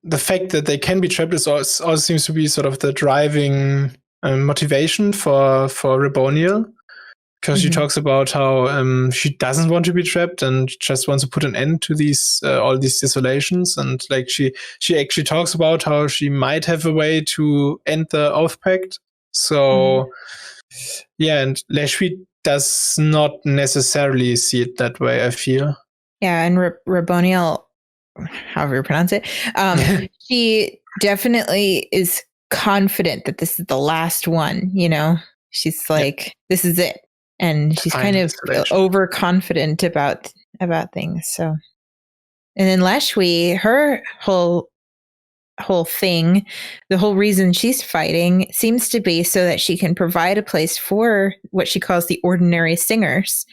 Speaker 2: The fact that they can be trapped is also seems to be sort of the driving motivation for Reboniel, because she talks about how she doesn't want to be trapped and just wants to put an end to these all these desolations. And like she actually talks about how she might have a way to end the Oath Pact. So yeah, and Leshui does not necessarily see it that way, I feel.
Speaker 1: Yeah, and Reboniel, however you pronounce it, she definitely is confident that this is the last one, you know? She's like, this is it. And she's kind of overconfident about things. So, and then Leshui, her whole thing, the whole reason she's fighting seems to be so that she can provide a place for what she calls the ordinary singers,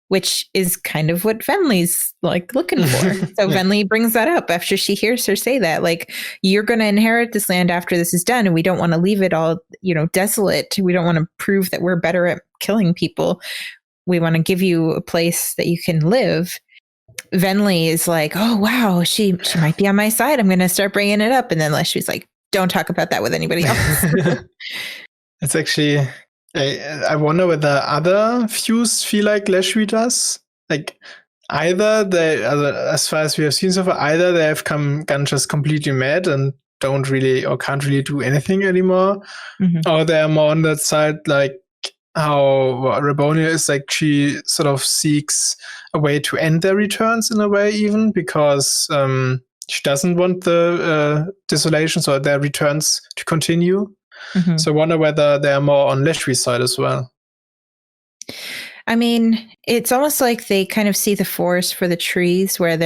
Speaker 1: which is kind of what Venli's like looking for. So Venli brings that up after she hears her say that, like, you're going to inherit this land after this is done, and we don't want to leave it all, you know, desolate. We don't want to prove that we're better at killing people. We want to give you a place that you can live. Venli is like, oh, wow, she might be on my side. I'm going to start bringing it up. And then Leshui's like, don't talk about that with anybody else.
Speaker 2: It's actually... I wonder whether other fused feel like Leshui does. Like either they, as far as we have seen so far, either they have gone just completely mad and don't really or can't really do anything anymore, or they are more on that side, like how Rebonia is, like she sort of seeks a way to end their returns in a way, even because she doesn't want the desolations or their returns to continue. So I wonder whether they are more on Leshui's side as well.
Speaker 1: I mean, it's almost like they kind of see the forest for the trees, where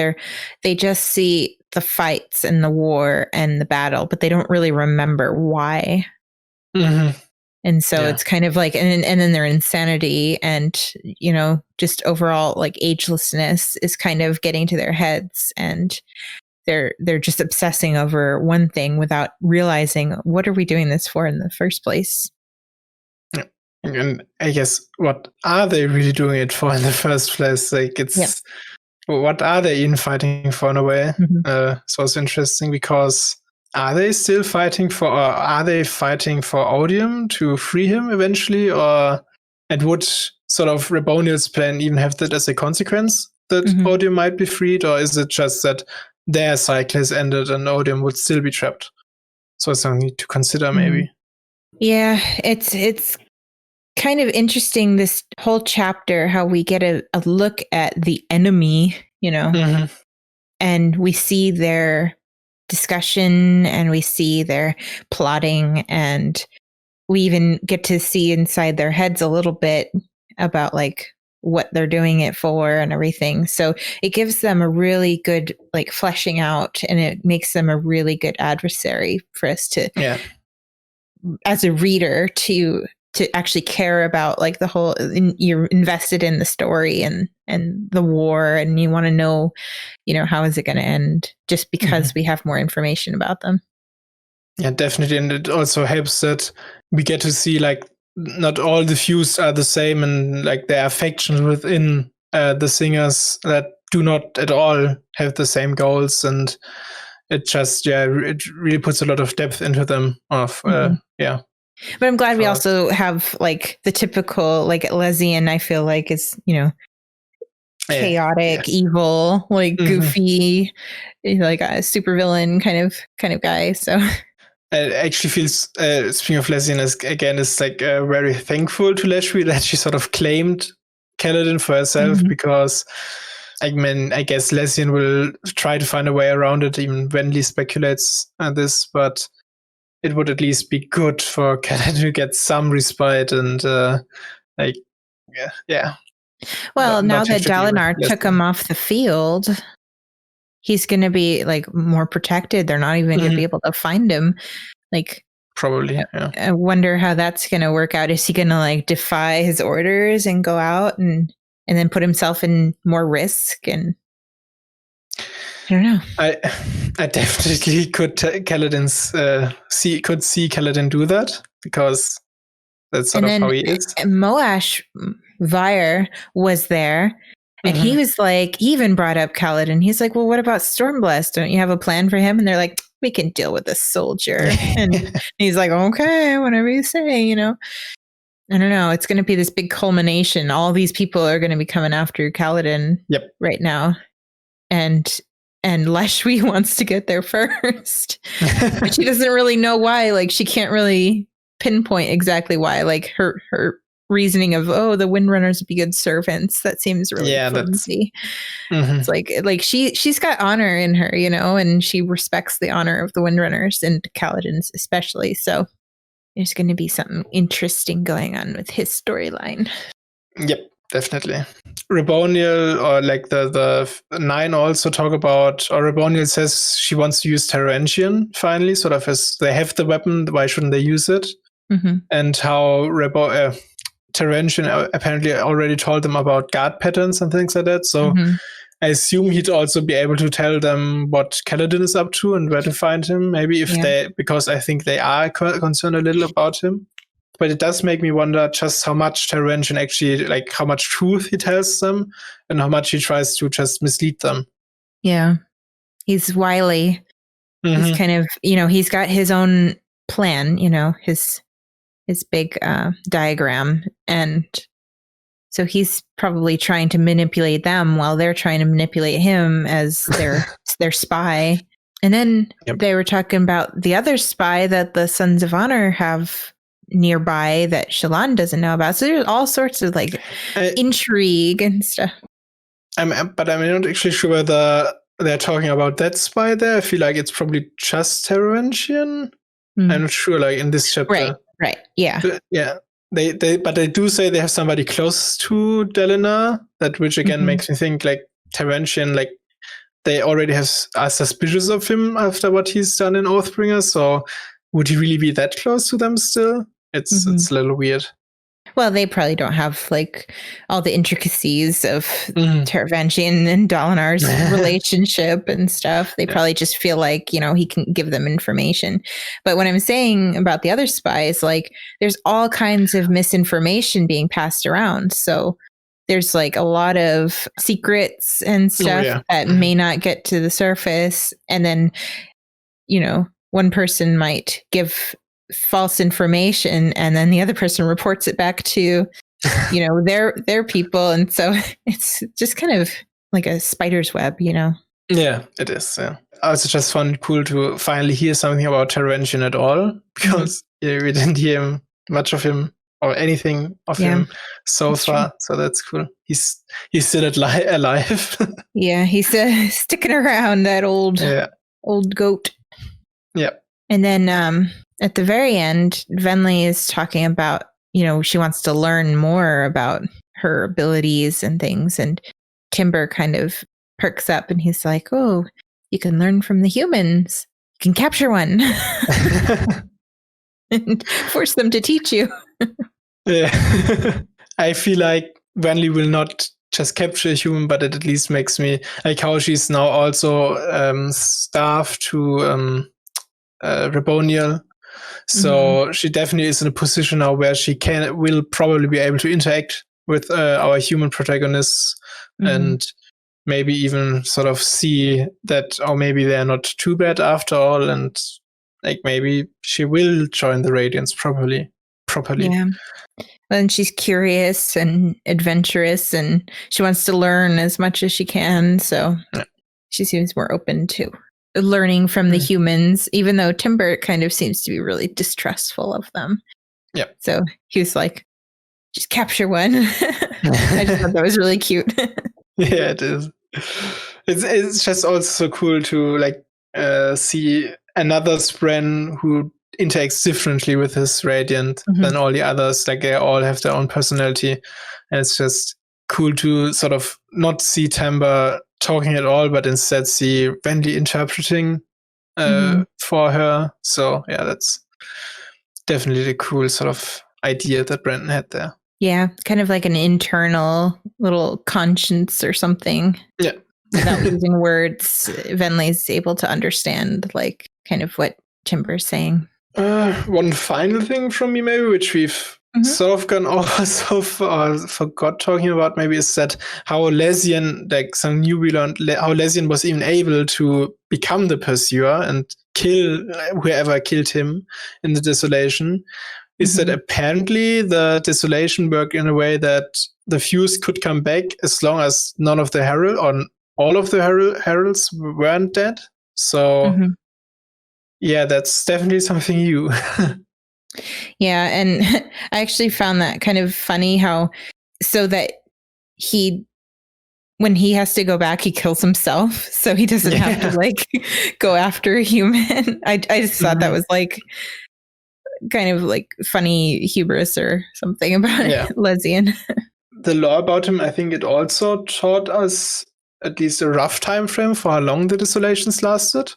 Speaker 1: they just see the fights and the war and the battle, but they don't really remember why. And so it's kind of like, and then their insanity and, you know, just overall like agelessness is kind of getting to their heads, and they're just obsessing over one thing without realizing, what are we doing this for in the first place?
Speaker 2: And I guess, what are they really doing it for in the first place? Like, it's what are they even fighting for in a way? So it's interesting, because are they still fighting for, or are they fighting for Odium to free him eventually? Or, and would sort of Reboniel's plan even have that as a consequence, that Odium might be freed? Or is it just that their cycle has ended and Odium would still be trapped? So it's something to consider, maybe.
Speaker 1: Yeah, it's kind of interesting, this whole chapter, how we get a look at the enemy, you know, and we see their discussion and we see their plotting, and we even get to see inside their heads a little bit about like what they're doing it for and everything. So it gives them a really good like fleshing out, and it makes them a really good adversary for us to, as a reader, to to actually care about like the whole, you're invested in the story and the war, and you want to know, how is it going to end, just because we have more information about them.
Speaker 2: Yeah, definitely. And it also helps that we get to see like not all the views are the same, and like there are factions within the singers that do not at all have the same goals, and it just it really puts a lot of depth into them.
Speaker 1: But I'm glad we also have like the typical like Lesian, I feel like, is chaotic, evil, like goofy, like a supervillain kind of guy. So
Speaker 2: it actually feels, speaking of Lesian, is like very thankful to Leshwi that she sort of claimed Kaladin for herself, because I guess Lesian will try to find a way around it. Even Venli speculates this, but it would at least be good for Kaladin to get some respite and
Speaker 1: Well, now that Dalinar took him off the field, he's going to be like more protected. They're not even going to be able to find him. Like,
Speaker 2: probably, yeah.
Speaker 1: I wonder how that's going to work out. Is he going to like defy his orders and go out and then put himself in more risk? And I don't know.
Speaker 2: I definitely could see Kaladin do that, because that's sort of how he is.
Speaker 1: Moash Vyre was there, and he was like, he even brought up Kaladin. He's like, well, what about Stormblessed? Don't you have a plan for him? And they're like, we can deal with this soldier. And he's like, okay, whatever you say, I don't know. It's going to be this big culmination. All these people are going to be coming after Kaladin right now. And Leshwi wants to get there first. But she doesn't really know why. Like, she can't really pinpoint exactly why. Like, her reasoning of, the Windrunners would be good servants, that seems really flimsy. It's like she's got honor in her, and she respects the honor of the Windrunners, and Kaladin's especially. So there's going to be something interesting going on with his storyline.
Speaker 2: Yep, definitely. Reboniel, or like the Nine, also talk about, or Reboniel says she wants to use Terrantian finally, sort of, as they have the weapon, why shouldn't they use it? And how Terrantian apparently already told them about guard patterns and things like that. So I assume he'd also be able to tell them what Kaladin is up to and where to find him. Maybe because I think they are concerned a little about him. But it does make me wonder just how much Terrantian actually, like how much truth he tells them and how much he tries to just mislead them.
Speaker 1: Yeah. He's wily. He's kind of, he's got his own plan, his big diagram. And so he's probably trying to manipulate them while they're trying to manipulate him as their spy. And then they were talking about the other spy that the Sons of Honor have nearby that Shallan doesn't know about. So there's all sorts of like intrigue and stuff.
Speaker 2: But I'm not actually sure whether they're talking about that spy there. I feel like it's probably just Terrantian. I'm not sure, like in this chapter.
Speaker 1: Right. Yeah.
Speaker 2: They do say they have somebody close to Dalinar, which again makes me think like Terrantian, like they already are suspicious of him after what he's done in Oathbringer. So would he really be that close to them still? It's a little weird.
Speaker 1: Well, they probably don't have like all the intricacies of Terrantian and Dalinar's relationship and stuff. They probably just feel like, he can give them information. But what I'm saying about the other spies, like there's all kinds of misinformation being passed around. So there's like a lot of secrets and stuff that may not get to the surface. And then, one person might give false information and then the other person reports it back to their people, and so it's just kind of like a spider's web.
Speaker 2: Yeah, it is. I also just found it cool to finally hear something about Terrantian at all, because we didn't hear much of him or anything of him so far. So that's cool. He's still alive.
Speaker 1: Yeah, he's sticking around, that old goat.
Speaker 2: Yeah.
Speaker 1: And then at the very end, Venli is talking about, she wants to learn more about her abilities and things. And Timber kind of perks up and he's like, oh, you can learn from the humans. You can capture one and force them to teach you.
Speaker 2: Yeah. I feel like Vanley will not just capture a human, but it at least makes me like how she's now also staff to Reboniel. So she definitely is in a position now where she will probably be able to interact with our human protagonists and maybe even sort of see that, or maybe they're not too bad after all, and like maybe she will join the Radiance properly.
Speaker 1: Yeah. And she's curious and adventurous, and she wants to learn as much as she can. So she seems more open to learning from the humans, even though Timber kind of seems to be really distrustful of them.
Speaker 2: Yeah.
Speaker 1: So he was like, just capture one. I just thought that was really cute.
Speaker 2: Yeah, it is. It's just also so cool to like see another Spren who interacts differently with his Radiant than all the others. Like they all have their own personality, and it's just cool to sort of not see Timber talking at all, but instead see Wendy interpreting for her. So yeah, that's definitely the cool sort of idea that Brandon had there.
Speaker 1: Yeah, kind of like an internal little conscience or something.
Speaker 2: Yeah.
Speaker 1: Without using words, Venley's able to understand like kind of what Timber's saying.
Speaker 2: One final thing from me, maybe, which we've sort of gone over so far, forgot talking about, maybe, is that how Lesian, like some new we learned, how Lesian was even able to become the Pursuer and kill whoever killed him in the Desolation. Is that apparently the Desolation worked in a way that the Fuse could come back as long as none of the Herald or all of the Heralds weren't dead. So yeah, that's definitely something new.
Speaker 1: Yeah, and I actually found that kind of funny how so that when he has to go back, he kills himself, so he doesn't have to like go after a human. I just thought that was like kind of like funny hubris or something about Lesian.
Speaker 2: The lore about him, I think it also taught us at least a rough time frame for how long the Desolations lasted,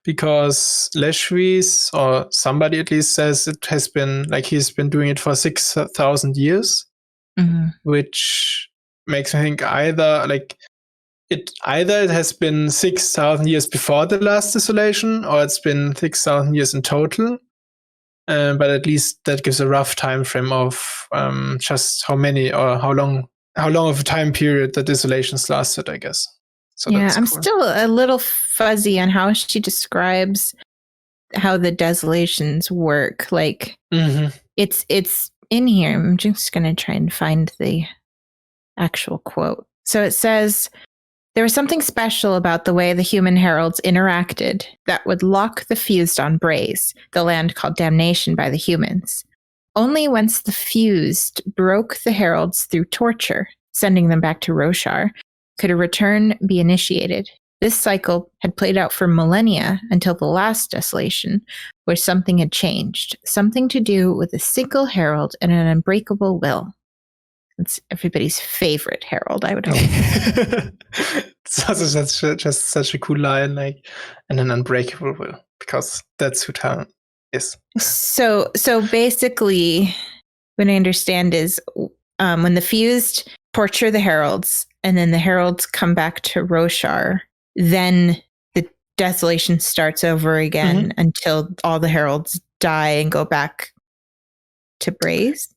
Speaker 2: because Leshvis, or somebody at least, says it has been like he's been doing it for 6,000 years, which makes me think either it has been 6,000 years before the last Desolation, or it's been 6,000 years in total. But at least that gives a rough time frame of just how many or how long of a time period the Desolations lasted, I guess. So
Speaker 1: yeah,
Speaker 2: that's
Speaker 1: I'm
Speaker 2: cool.
Speaker 1: still a little fuzzy on how she describes how the Desolations work. Like it's in here. I'm just gonna try and find the actual quote. So it says, there was something special about the way the human heralds interacted that would lock the fused on Braze, the land called Damnation by the humans. Only once the fused broke the heralds through torture, sending them back to Roshar, could a return be initiated. This cycle had played out for millennia until the last Desolation, where something had changed, something to do with a single herald and an unbreakable will. It's everybody's favorite herald, I would hope.
Speaker 2: That's just such a cool line, like, and an unbreakable will, because that's who Talon is.
Speaker 1: So basically, what I understand is when the fused torture the heralds, and then the heralds come back to Roshar, then the Desolation starts over again until all the heralds die and go back to Braze.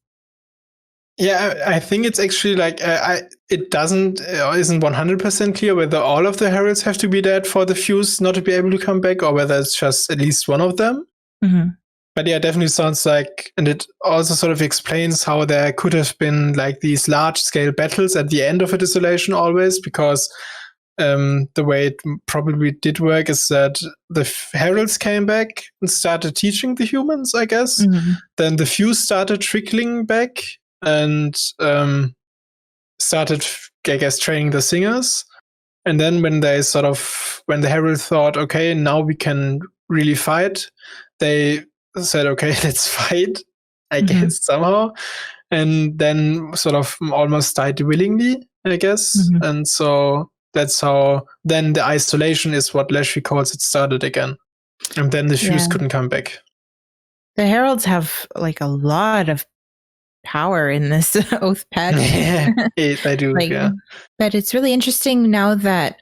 Speaker 2: Yeah, I think it's actually like it isn't 100% clear whether all of the heralds have to be dead for the fuse not to be able to come back, or whether it's just at least one of them. But yeah, it definitely sounds like, and it also sort of explains how there could have been like these large-scale battles at the end of a Desolation always, because the way it probably did work is that the heralds came back and started teaching the humans, I guess. Then the fuse started trickling back and started, I guess, training the singers. And then when the herald thought, okay, now we can really fight, they said, okay, let's fight, I guess, somehow. And then sort of almost died willingly, I guess. And so that's how then the isolation is what Leshwi calls it started again. And then the fuse couldn't come back.
Speaker 1: The heralds have like a lot of power in this oath pack.
Speaker 2: I do. Yeah.
Speaker 1: But it's really interesting now that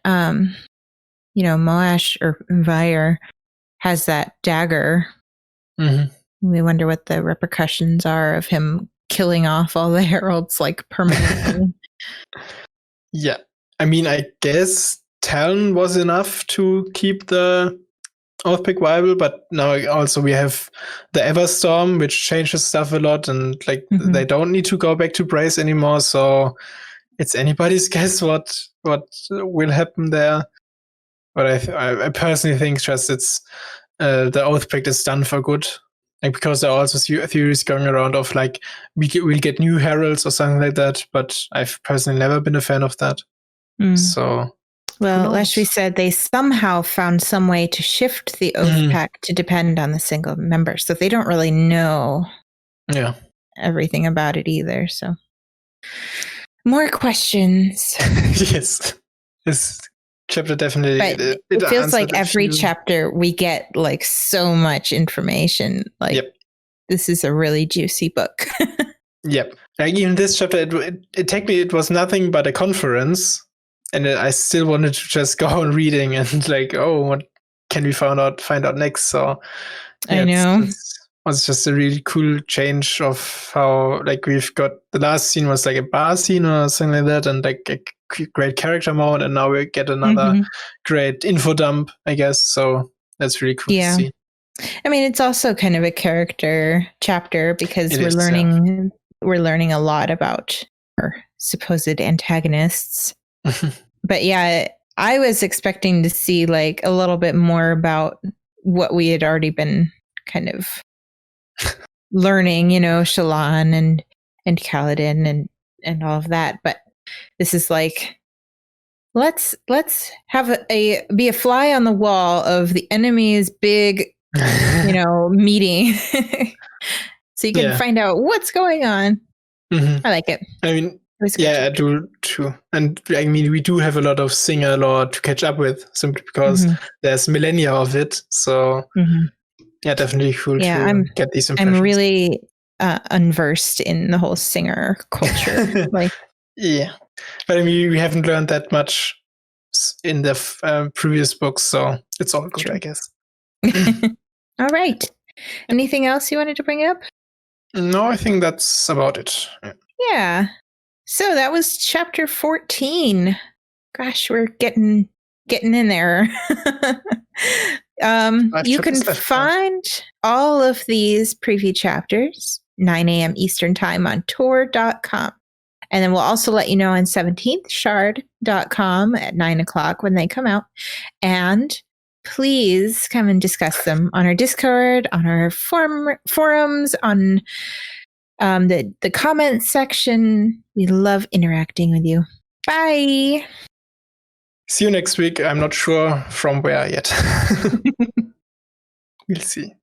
Speaker 1: Moash or Vyre has that dagger.
Speaker 2: Mm-hmm.
Speaker 1: We wonder what the repercussions are of him killing off all the heralds like permanently.
Speaker 2: Yeah. I mean, I guess Talon was enough to keep the Oathpick viable, but now also we have the Everstorm, which changes stuff a lot, and like they don't need to go back to Brace anymore, so it's anybody's guess what will happen there. But I personally think just it's the Oathpick is done for good. Like, because there are also theories going around of like we'll get new heralds or something like that, but I've personally never been a fan of that. So,
Speaker 1: well, as we said, they somehow found some way to shift the oath pack to depend on the single member, so they don't really know everything about it either. So, more questions.
Speaker 2: Yes, this chapter definitely.
Speaker 1: But it feels like every chapter we get like so much information. Like, this is a really juicy book.
Speaker 2: Yep. Like even this chapter, it technically it was nothing but a conference, and I still wanted to just go on reading and like, oh, what can we find out next? So
Speaker 1: I know.
Speaker 2: It was just a really cool change of how like we've got the last scene was like a bar scene or something like that, and like a great character moment, and now we get another great info dump, I guess. So that's really cool to see.
Speaker 1: I mean, it's also kind of a character chapter because we're learning a lot about our supposed antagonists. But yeah, I was expecting to see like a little bit more about what we had already been kind of learning, Shallan and Kaladin and all of that. But this is like, let's have be a fly on the wall of the enemy's big meeting. So you can find out what's going on. I like it.
Speaker 2: I mean, I do too. And I mean, we do have a lot of Singer lore to catch up with simply because there's millennia of it. So definitely cool to get these impressions.
Speaker 1: I'm really unversed in the whole Singer culture.
Speaker 2: But I mean, we haven't learned that much in the previous books, so it's all good, I guess.
Speaker 1: All right. Anything else you wanted to bring up?
Speaker 2: No, I think that's about it.
Speaker 1: Yeah. So that was chapter 14. Gosh, we're getting in there. You can find all of these preview chapters 9 a.m. Eastern Time on Tor.com. And then we'll also let you know on 17thshard.com at 9 o'clock when they come out. And please come and discuss them on our Discord, on our forums, on the comments section. We love interacting with you. Bye.
Speaker 2: See you next week. I'm not sure from where yet. We'll see.